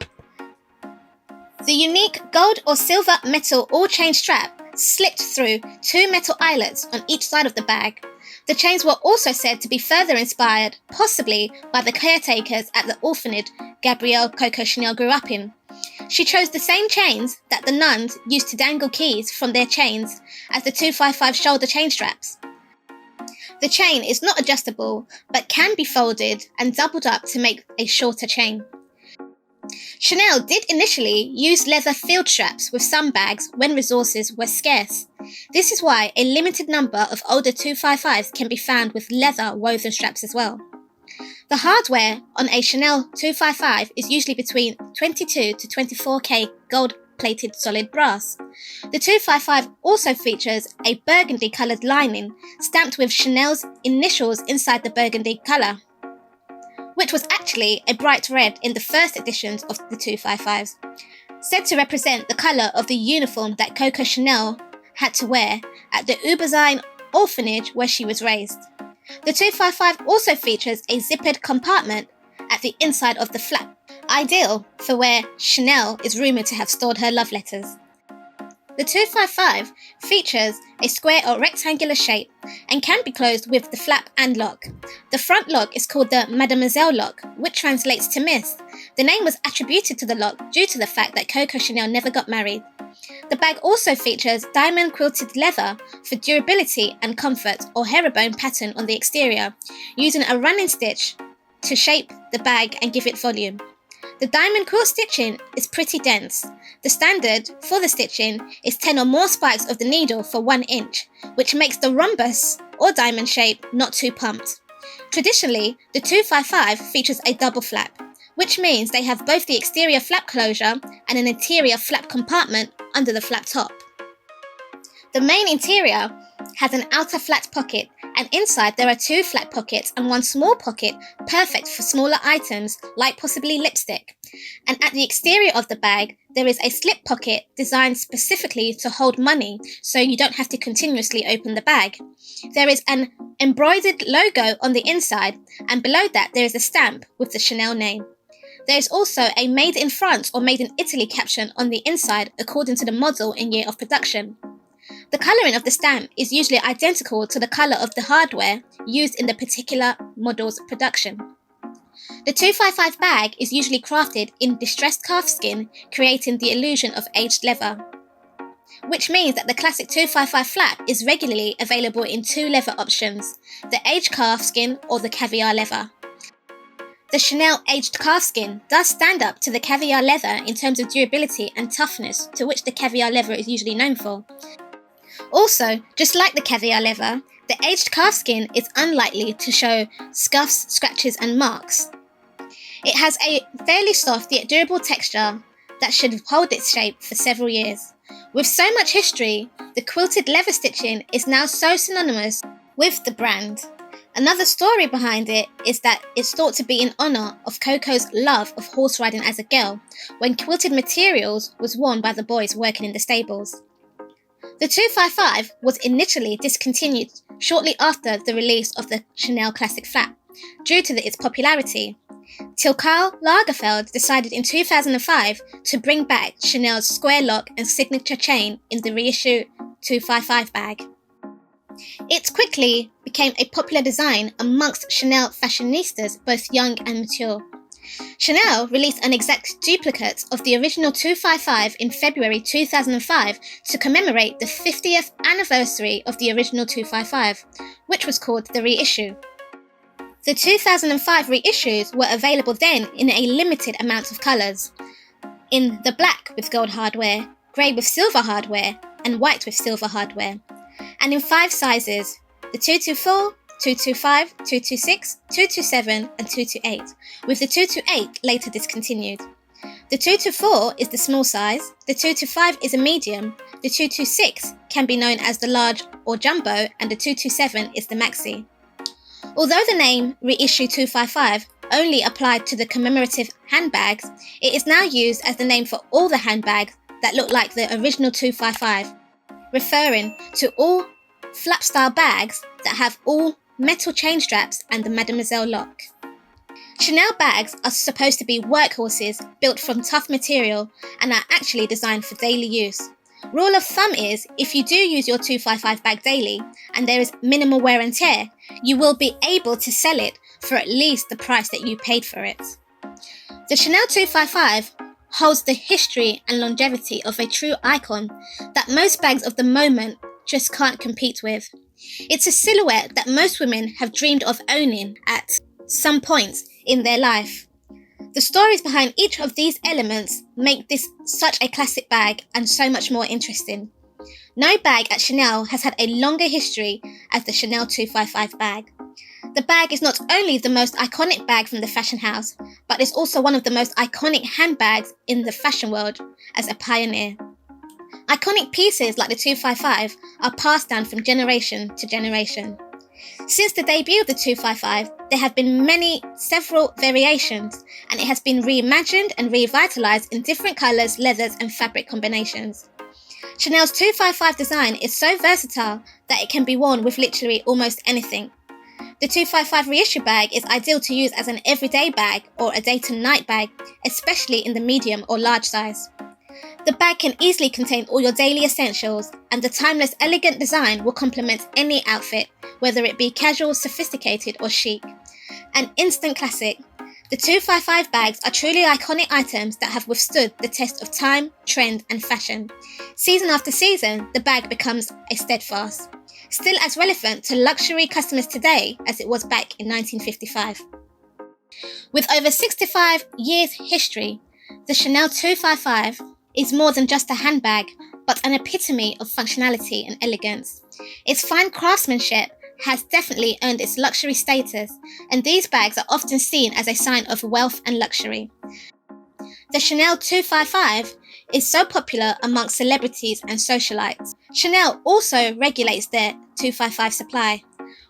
The unique gold or silver metal all-chain strap slipped through 2 metal eyelets on each side of the bag. The chains were also said to be further inspired, possibly by the caretakers at the orphanage Gabrielle Coco Chanel grew up in. She chose the same chains that the nuns used to dangle keys from their chains as the 255 shoulder chain straps. The chain is not adjustable, but can be folded and doubled up to make a shorter chain. Chanel did initially use leather field straps with some bags when resources were scarce. This is why a limited number of older 255s can be found with leather woven straps as well. The hardware on a Chanel 255 is usually between 22 to 24K gold-plated solid brass. The 255 also features a burgundy coloured lining stamped with Chanel's initials inside the burgundy colour, which was actually a bright red in the first editions of the 255s, said to represent the colour of the uniform that Coco Chanel had to wear at the Uberzine orphanage where she was raised. The 255 also features a zippered compartment at the inside of the flap, ideal for where Chanel is rumoured to have stored her love letters. The 255 features a square or rectangular shape and can be closed with the flap and lock. The front lock is called the Mademoiselle lock, which translates to Miss. The name was attributed to the lock due to the fact that Coco Chanel never got married. The bag also features diamond quilted leather for durability and comfort, or herringbone pattern on the exterior, using a running stitch to shape the bag and give it volume. The diamond quilt stitching is pretty dense. The standard for the stitching is 10 or more spikes of the needle for 1 inch, which makes the rhombus or diamond shape not too pumped. Traditionally, the 255 features a double flap, which means they have both the exterior flap closure and an interior flap compartment under the flap top. The main interior has an outer flat pocket, and inside there are 2 flat pockets and 1 small pocket, perfect for smaller items like possibly lipstick. And at the exterior of the bag, there is a slip pocket designed specifically to hold money, so you don't have to continuously open the bag. There is an embroidered logo on the inside, and below that there is a stamp with the Chanel name. There is also a Made in France or Made in Italy caption on the inside according to the model and year of production. The colouring of the stamp is usually identical to the colour of the hardware used in the particular model's production. The 255 bag is usually crafted in distressed calf skin, creating the illusion of aged leather, which means that the classic 255 flap is regularly available in 2 leather options, the aged calf skin or the caviar leather. The Chanel aged calf skin does stand up to the caviar leather in terms of durability and toughness, to which the caviar leather is usually known for. Also, just like the caviar leather, the aged calf skin is unlikely to show scuffs, scratches and marks. It has a fairly soft yet durable texture that should hold its shape for several years. With so much history, the quilted leather stitching is now so synonymous with the brand. Another story behind it is that it's thought to be in honour of Coco's love of horse riding as a girl, when quilted materials was worn by the boys working in the stables. The 255 was initially discontinued shortly after the release of the Chanel Classic Flap, due to its popularity, till Karl Lagerfeld decided in 2005 to bring back Chanel's square lock and signature chain in the Reissue 255 bag. It quickly became a popular design amongst Chanel fashionistas, both young and mature. Chanel released an exact duplicate of the original 255 in February 2005 to commemorate the 50th anniversary of the original 255, which was called the Reissue. The 2005 reissues were available then in a limited amount of colours, in the black with gold hardware, grey with silver hardware, and white with silver hardware, and in 5 sizes, the 224, 225, 226, 227 and 228, with the 228 later discontinued. The 224 is the small size, the 225 is a medium, the 226 can be known as the large or jumbo, and the 227 is the maxi. Although the name Reissue 255 only applied to the commemorative handbags, it is now used as the name for all the handbags that look like the original 255, referring to all flap-style bags that have all metal chain straps and the Mademoiselle lock. Chanel bags are supposed to be workhorses built from tough material and are actually designed for daily use. Rule of thumb is, if you do use your 255 bag daily and there is minimal wear and tear, you will be able to sell it for at least the price that you paid for it. The Chanel 255 holds the history and longevity of a true icon that most bags of the moment just can't compete with. It's a silhouette that most women have dreamed of owning at some point in their life. The stories behind each of these elements make this such a classic bag and so much more interesting. No bag at Chanel has had a longer history as the Chanel 255 bag. The bag is not only the most iconic bag from the fashion house, but is also one of the most iconic handbags in the fashion world as a pioneer. Iconic pieces like the 255 are passed down from generation to generation. Since the debut of the 255, there have been several variations, and it has been reimagined and revitalized in different colors, leathers, and fabric combinations. Chanel's 255 design is so versatile that it can be worn with literally almost anything. The 255 reissue bag is ideal to use as an everyday bag or a day to night bag, especially in the medium or large size. The bag can easily contain all your daily essentials, and the timeless, elegant design will complement any outfit, whether it be casual, sophisticated, or chic. An instant classic, the 255 bags are truly iconic items that have withstood the test of time, trend, and fashion. Season after season, the bag becomes a steadfast, still as relevant to luxury customers today as it was back in 1955. With over 65 years history, the Chanel 255 is more than just a handbag, but an epitome of functionality and elegance. Its fine craftsmanship has definitely earned its luxury status, and these bags are often seen as a sign of wealth and luxury. The Chanel 255 is so popular amongst celebrities and socialites. Chanel also regulates their 255 supply,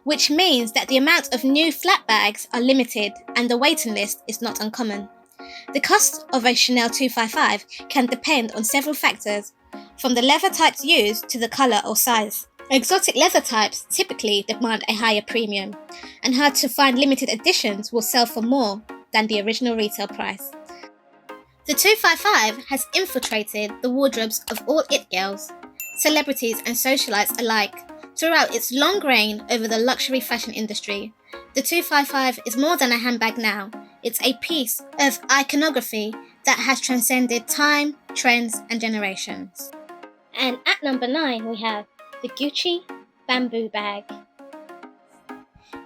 which means that the amount of new flat bags are limited and the waiting list is not uncommon. The cost of a Chanel 255 can depend on several factors, from the leather types used to the colour or size. Exotic leather types typically demand a higher premium, and hard-to-find limited editions will sell for more than the original retail price. The 255 has infiltrated the wardrobes of all it girls, celebrities and socialites alike throughout its long reign over the luxury fashion industry. The 255 is more than a handbag now. It's a piece of iconography that has transcended time, trends, and generations. And at number 9 we have the Gucci Bamboo Bag.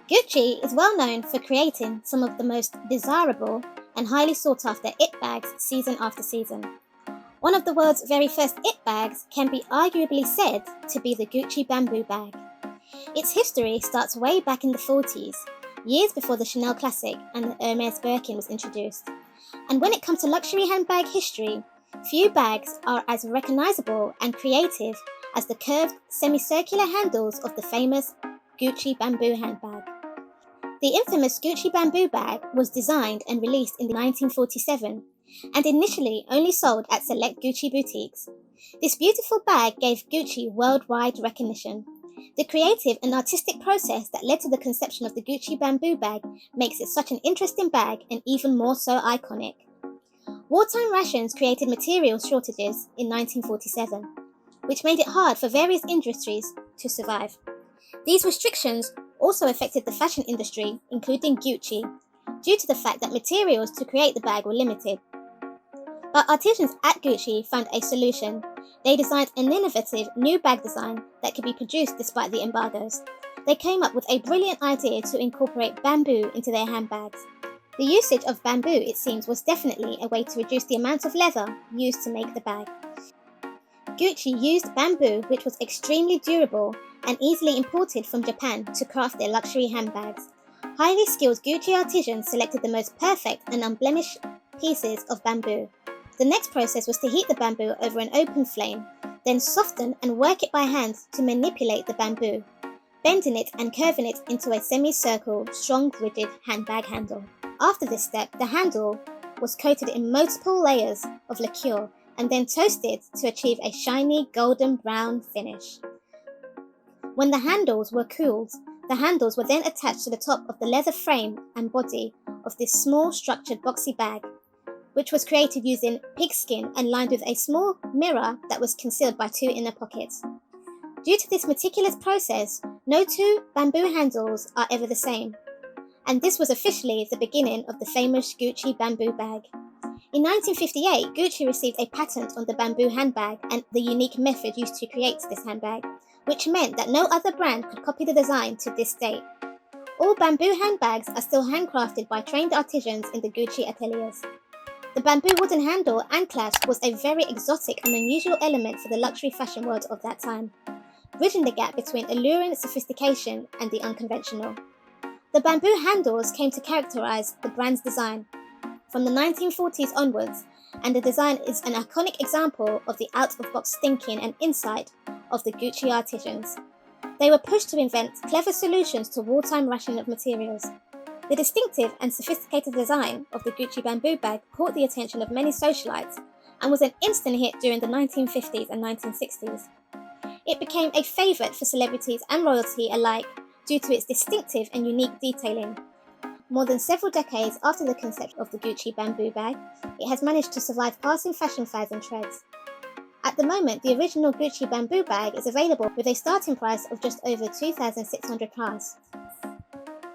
Gucci is well known for creating some of the most desirable and highly sought after it bags season after season. One of the world's very first it bags can be arguably said to be the Gucci Bamboo Bag. Its history starts way back in the 40s, years before the Chanel Classic and the Hermes Birkin was introduced. And when it comes to luxury handbag history, few bags are as recognizable and creative as the curved semicircular handles of the famous Gucci Bamboo handbag. The infamous Gucci Bamboo bag was designed and released in 1947 and initially only sold at select Gucci boutiques. This beautiful bag gave Gucci worldwide recognition. The creative and artistic process that led to the conception of the Gucci Bamboo bag makes it such an interesting bag and even more so iconic. Wartime rations created material shortages in 1947, which made it hard for various industries to survive. These restrictions also affected the fashion industry, including Gucci, due to the fact that materials to create the bag were limited. But artisans at Gucci found a solution. They designed an innovative new bag design that could be produced despite the embargoes. They came up with a brilliant idea to incorporate bamboo into their handbags. The usage of bamboo, it seems, was definitely a way to reduce the amount of leather used to make the bag. Gucci used bamboo, which was extremely durable and easily imported from Japan to craft their luxury handbags. Highly skilled Gucci artisans selected the most perfect and unblemished pieces of bamboo. The next process was to heat the bamboo over an open flame, then soften and work it by hand to manipulate the bamboo, bending it and curving it into a semicircle, strong, rigid handbag handle. After this step, the handle was coated in multiple layers of lacquer and then toasted to achieve a shiny golden brown finish. When the handles were cooled, the handles were then attached to the top of the leather frame and body of this small structured boxy bag. which was created using pigskin and lined with a small mirror that was concealed by two inner pockets. Due to this meticulous process, no two bamboo handles are ever the same, and this was officially the beginning of the famous Gucci bamboo bag. In 1958, Gucci received a patent on the bamboo handbag and the unique method used to create this handbag, which meant that no other brand could copy the design to this date. All bamboo handbags are still handcrafted by trained artisans in the Gucci ateliers. The bamboo wooden handle and clasp was a very exotic and unusual element for the luxury fashion world of that time, bridging the gap between alluring sophistication and the unconventional. The bamboo handles came to characterize the brand's design from the 1940s onwards, and the design is an iconic example of the out-of-box thinking and insight of the Gucci artisans. They were pushed to invent clever solutions to wartime rationing of materials. The distinctive and sophisticated design of the Gucci bamboo bag caught the attention of many socialites and was an instant hit during the 1950s and 1960s. It became a favourite for celebrities and royalty alike due to its distinctive and unique detailing. More than several decades after the conception of the Gucci bamboo bag, it has managed to survive passing fashion fads and trends. At the moment, the original Gucci bamboo bag is available with a starting price of just over £2,600.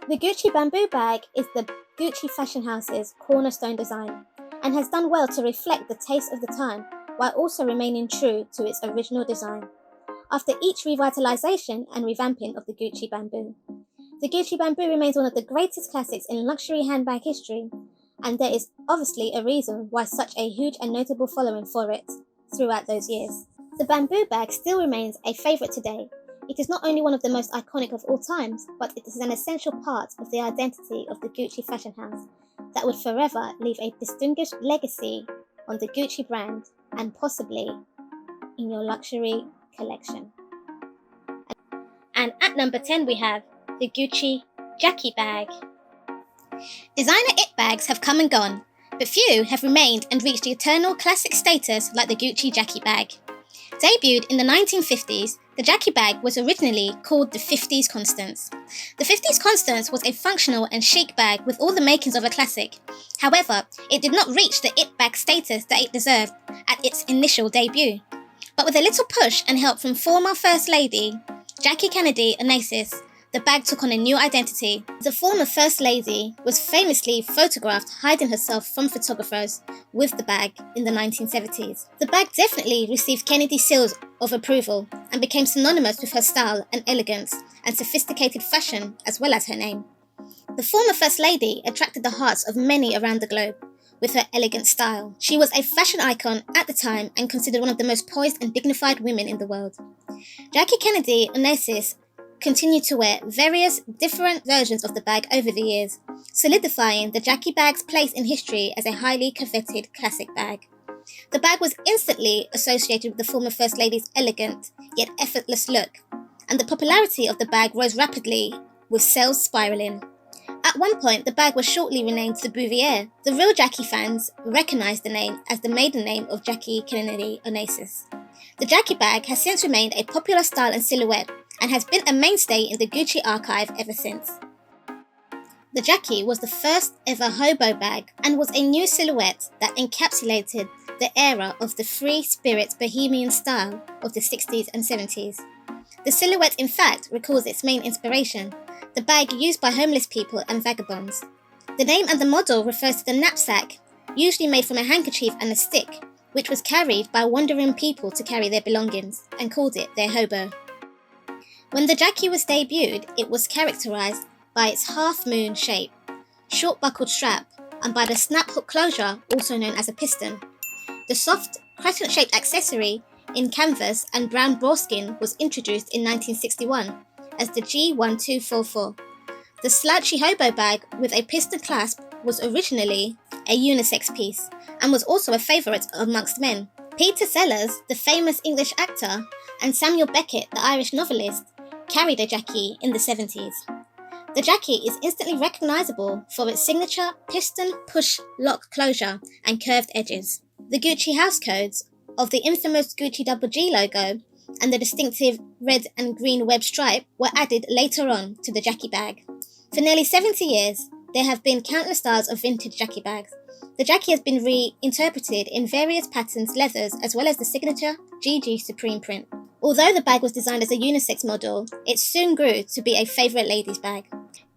The Gucci bamboo bag is the Gucci fashion house's cornerstone design and has done well to reflect the taste of the time while also remaining true to its original design. After each revitalization and revamping of the Gucci bamboo, the Gucci bamboo remains one of the greatest classics in luxury handbag history, and there is obviously a reason why such a huge and notable following for it throughout those years. The bamboo bag still remains a favourite today. It is not only one of the most iconic of all times, but it is an essential part of the identity of the Gucci fashion house that would forever leave a distinguished legacy on the Gucci brand and possibly in your luxury collection. And at number 10 we have the Gucci Jacke bag. Designer it bags have come and gone, but few have remained and reached the eternal classic status like the Gucci Jacke bag. Debuted in the 1950s, the Jacke bag was originally called the 50s Constance. The 50s Constance was a functional and chic bag with all the makings of a classic. However, it did not reach the it bag status that it deserved at its initial debut. But with a little push and help from former First Lady Jackie Kennedy Onassis, the bag took on a new identity. The former First Lady was famously photographed hiding herself from photographers with the bag in the 1970s. The bag definitely received Kennedy's seals of approval and became synonymous with her style and elegance and sophisticated fashion as well as her name. The former First Lady attracted the hearts of many around the globe with her elegant style. She was a fashion icon at the time and considered one of the most poised and dignified women in the world. Jackie Kennedy Onassis continued to wear various different versions of the bag over the years, solidifying the Jacke bag's place in history as a highly coveted classic bag. The bag was instantly associated with the former First Lady's elegant yet effortless look, and the popularity of the bag rose rapidly, with sales spiralling. At one point, the bag was shortly renamed the Bouvier. The real Jacke fans recognised the name as the maiden name of Jackie Kennedy Onassis. The Jacke bag has since remained a popular style and silhouette, and has been a mainstay in the Gucci archive ever since. The Jacke was the first ever hobo bag and was a new silhouette that encapsulated the era of the free-spirit bohemian style of the 60s and 70s. The silhouette, in fact, recalls its main inspiration, the bag used by homeless people and vagabonds. The name and the model refers to the knapsack, usually made from a handkerchief and a stick, which was carried by wandering people to carry their belongings, and called it their hobo. When the Jacke was debuted, it was characterised by its half-moon shape, short buckled strap, and by the snap hook closure, also known as a piston. The soft, crescent-shaped accessory in canvas and brown boreskin was introduced in 1961 as the G1244. The slouchy hobo bag with a piston clasp was originally a unisex piece and was also a favourite amongst men. Peter Sellers, the famous English actor, and Samuel Beckett, the Irish novelist, carried a Jacke in the 70s. The Jacke is instantly recognisable for its signature piston push lock closure and curved edges. The Gucci house codes of the infamous Gucci Double G logo and the distinctive red and green web stripe were added later on to the Jacke bag. For nearly 70 years, there have been countless styles of vintage Jacke bags, The Jacke has been reinterpreted in various patterns, leathers, as well as the signature GG Supreme print. Although the bag was designed as a unisex model, it soon grew to be a favourite ladies' bag.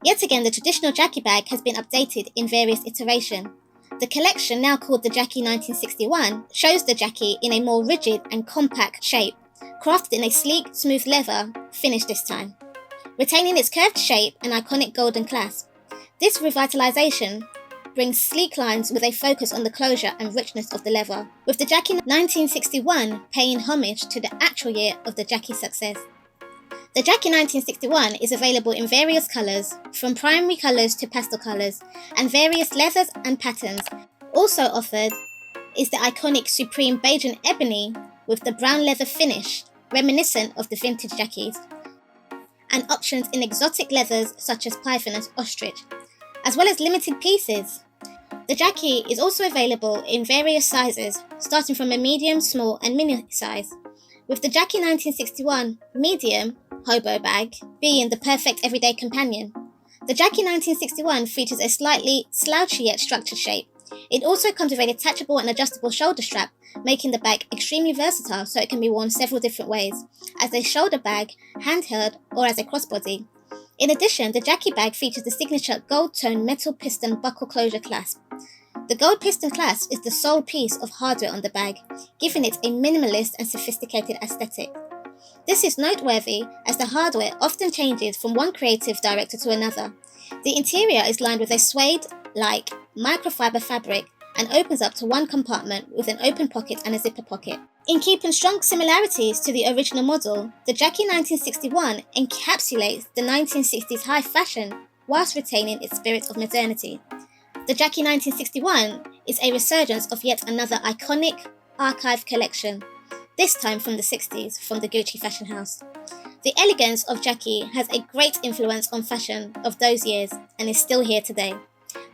Yet again, the traditional Jacke bag has been updated in various iterations. The collection, now called the Jacke 1961, shows the Jacke in a more rigid and compact shape, crafted in a sleek, smooth leather finish this time, retaining its curved shape and iconic golden clasp. This revitalization brings sleek lines with a focus on the closure and richness of the leather, with the Jacke 1961 paying homage to the actual year of the Jacke's success. The Jacke 1961 is available in various colours, from primary colours to pastel colours, and various leathers and patterns. Also offered is the iconic Supreme beige and ebony with the brown leather finish, reminiscent of the vintage Jacques, and options in exotic leathers such as python and ostrich, as well as limited pieces. The Jacke is also available in various sizes, starting from a medium, small and mini size, with the Jacke 1961 medium hobo bag being the perfect everyday companion. The Jacke 1961 features a slightly slouchy yet structured shape. It also comes with a detachable and adjustable shoulder strap, making the bag extremely versatile so it can be worn several different ways, as a shoulder bag, handheld or as a crossbody. In addition, the Jacke bag features the signature gold-tone metal piston buckle closure clasp. The gold piston clasp is the sole piece of hardware on the bag, giving it a minimalist and sophisticated aesthetic. This is noteworthy as the hardware often changes from one creative director to another. The interior is lined with a suede-like microfiber fabric and opens up to one compartment with an open pocket and a zipper pocket. In keeping strong similarities to the original model, the Jacke 1961 encapsulates the 1960s high fashion whilst retaining its spirit of modernity. The Jacke 1961 is a resurgence of yet another iconic archive collection, this time from the 60s from the Gucci fashion house. The elegance of Jacke has a great influence on fashion of those years and is still here today.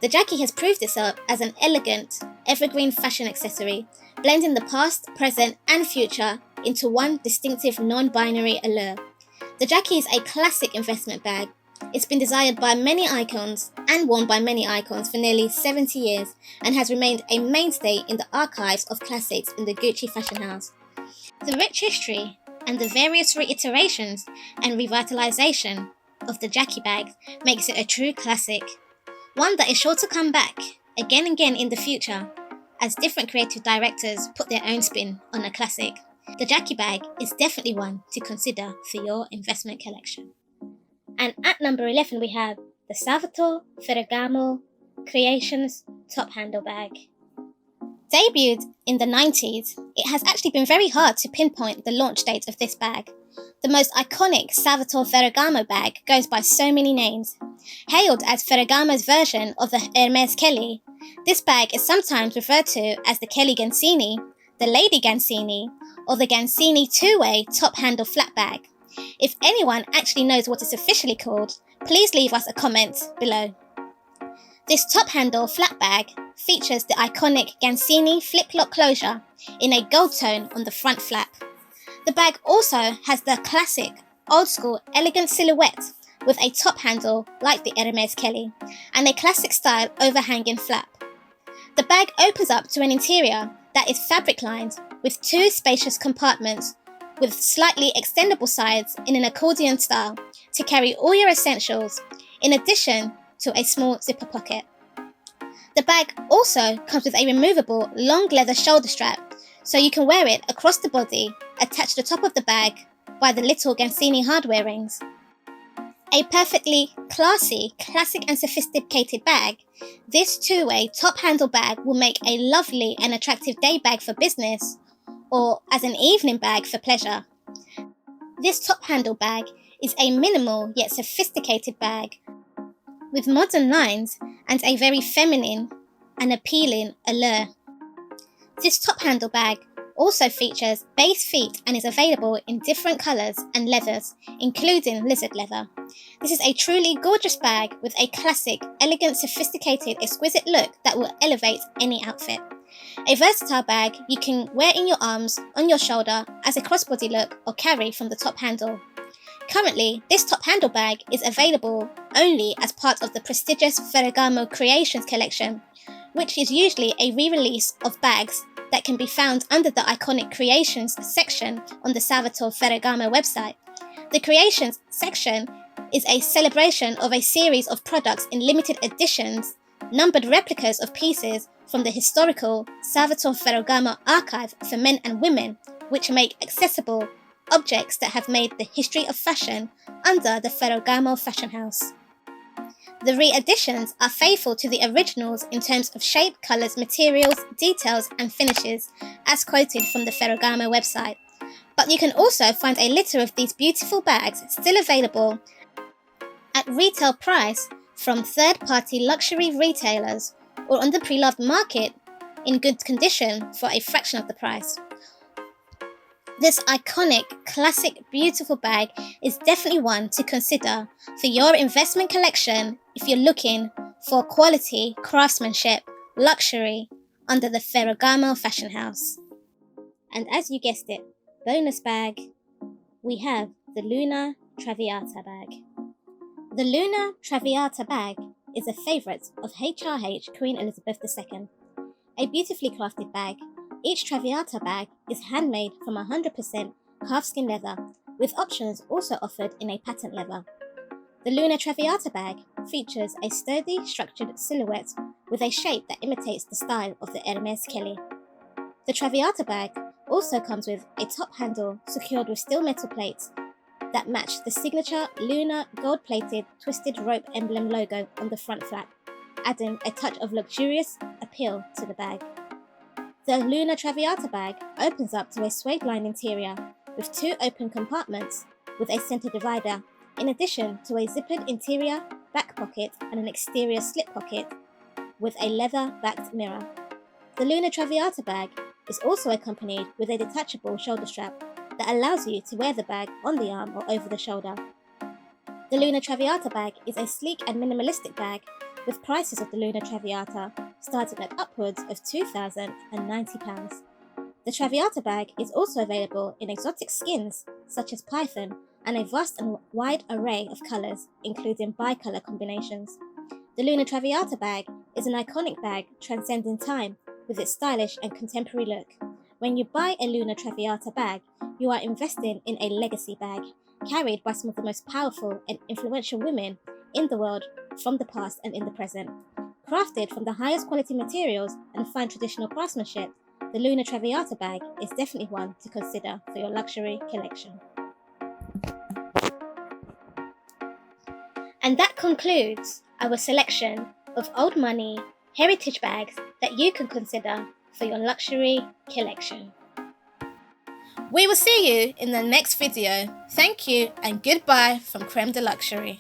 The Jacke has proved itself as an elegant, evergreen fashion accessory, blending the past, present and future into one distinctive non-binary allure. The Jacke is a classic investment bag. It's been desired by many icons and worn by many icons for nearly 70 years and has remained a mainstay in the archives of classics in the Gucci fashion house. The rich history and the various reiterations and revitalization of the Jacke bag makes it a true classic, one that is sure to come back again and again in the future as different creative directors put their own spin on a classic. The Jacke bag is definitely one to consider for your investment collection. And at number 11 we have the Salvatore Ferragamo Creations top handle bag. Debuted in the 90s, it has actually been very hard to pinpoint the launch date of this bag. The most iconic Salvatore Ferragamo bag goes by so many names. Hailed as Ferragamo's version of the Hermes Kelly, this bag is sometimes referred to as the Kelly Gansini, the Lady Gansini, or the Gansini two-way top handle flat bag. If anyone actually knows what it's officially called, please leave us a comment below. This top handle flat bag features the iconic Gansini flip-lock closure in a gold tone on the front flap. The bag also has the classic, old-school, elegant silhouette with a top handle like the Hermes Kelly and a classic style overhanging flap. The bag opens up to an interior that is fabric-lined with two spacious compartments with slightly extendable sides in an accordion style to carry all your essentials, in addition to a small zipper pocket. The bag also comes with a removable long leather shoulder strap, so you can wear it across the body, attached to the top of the bag by the little Gansini hardware rings. A perfectly classy, classic and sophisticated bag, this two-way top handle bag will make a lovely and attractive day bag for business, or as an evening bag for pleasure. This top handle bag is a minimal yet sophisticated bag with modern lines and a very feminine and appealing allure. This top handle bag also features base feet and is available in different colours and leathers, including lizard leather. This is a truly gorgeous bag with a classic, elegant, sophisticated, exquisite look that will elevate any outfit. A versatile bag you can wear in your arms, on your shoulder, as a crossbody look or carry from the top handle. Currently, this top handle bag is available only as part of the prestigious Ferragamo Creations collection, which is usually a re-release of bags that can be found under the Iconic Creations section on the Salvatore Ferragamo website. The Creations section is a celebration of a series of products in limited editions, numbered replicas of pieces from the historical Salvatore Ferragamo archive for men and women, which make accessible objects that have made the history of fashion under the Ferragamo fashion house. The re-editions are faithful to the originals in terms of shape, colours, materials, details and finishes, as quoted from the Ferragamo website. But you can also find a litter of these beautiful bags still available at retail price from third-party luxury retailers or on the pre-loved market in good condition for a fraction of the price. This iconic, classic, beautiful bag is definitely one to consider for your investment collection if you're looking for quality craftsmanship, luxury under the Ferragamo fashion house. And as you guessed it, bonus bag, we have the Launer Traviata bag. The Launer Traviata bag is a favourite of HRH Queen Elizabeth II. A beautifully crafted bag, each Traviata bag is handmade from 100% calfskin leather, with options also offered in a patent leather. The Launer Traviata bag features a sturdy, structured silhouette with a shape that imitates the style of the Hermes Kelly. The Traviata bag also comes with a top handle secured with steel metal plates that match the signature Launer gold-plated twisted rope emblem logo on the front flap, adding a touch of luxurious appeal to the bag. The Launer Traviata bag opens up to a suede-lined interior with two open compartments with a centre divider, in addition to a zippered interior, back pocket and an exterior slip pocket with a leather-backed mirror. The Launer Traviata bag is also accompanied with a detachable shoulder strap that allows you to wear the bag on the arm or over the shoulder. The Launer Traviata bag is a sleek and minimalistic bag with prices of the Launer Traviata starting at upwards of £2,090. The Traviata bag is also available in exotic skins such as python and a vast and wide array of colours, including bicolour combinations. The Launer Traviata bag is an iconic bag transcending time with its stylish and contemporary look. When you buy a Launer Traviata bag, you are investing in a legacy bag, carried by some of the most powerful and influential women in the world from the past and in the present. Crafted from the highest quality materials and fine traditional craftsmanship, the Launer Traviata bag is definitely one to consider for your luxury collection. And that concludes our selection of old money heritage bags that you can consider for your luxury collection. We will see you in the next video. Thank you and goodbye from Creme De Luxury.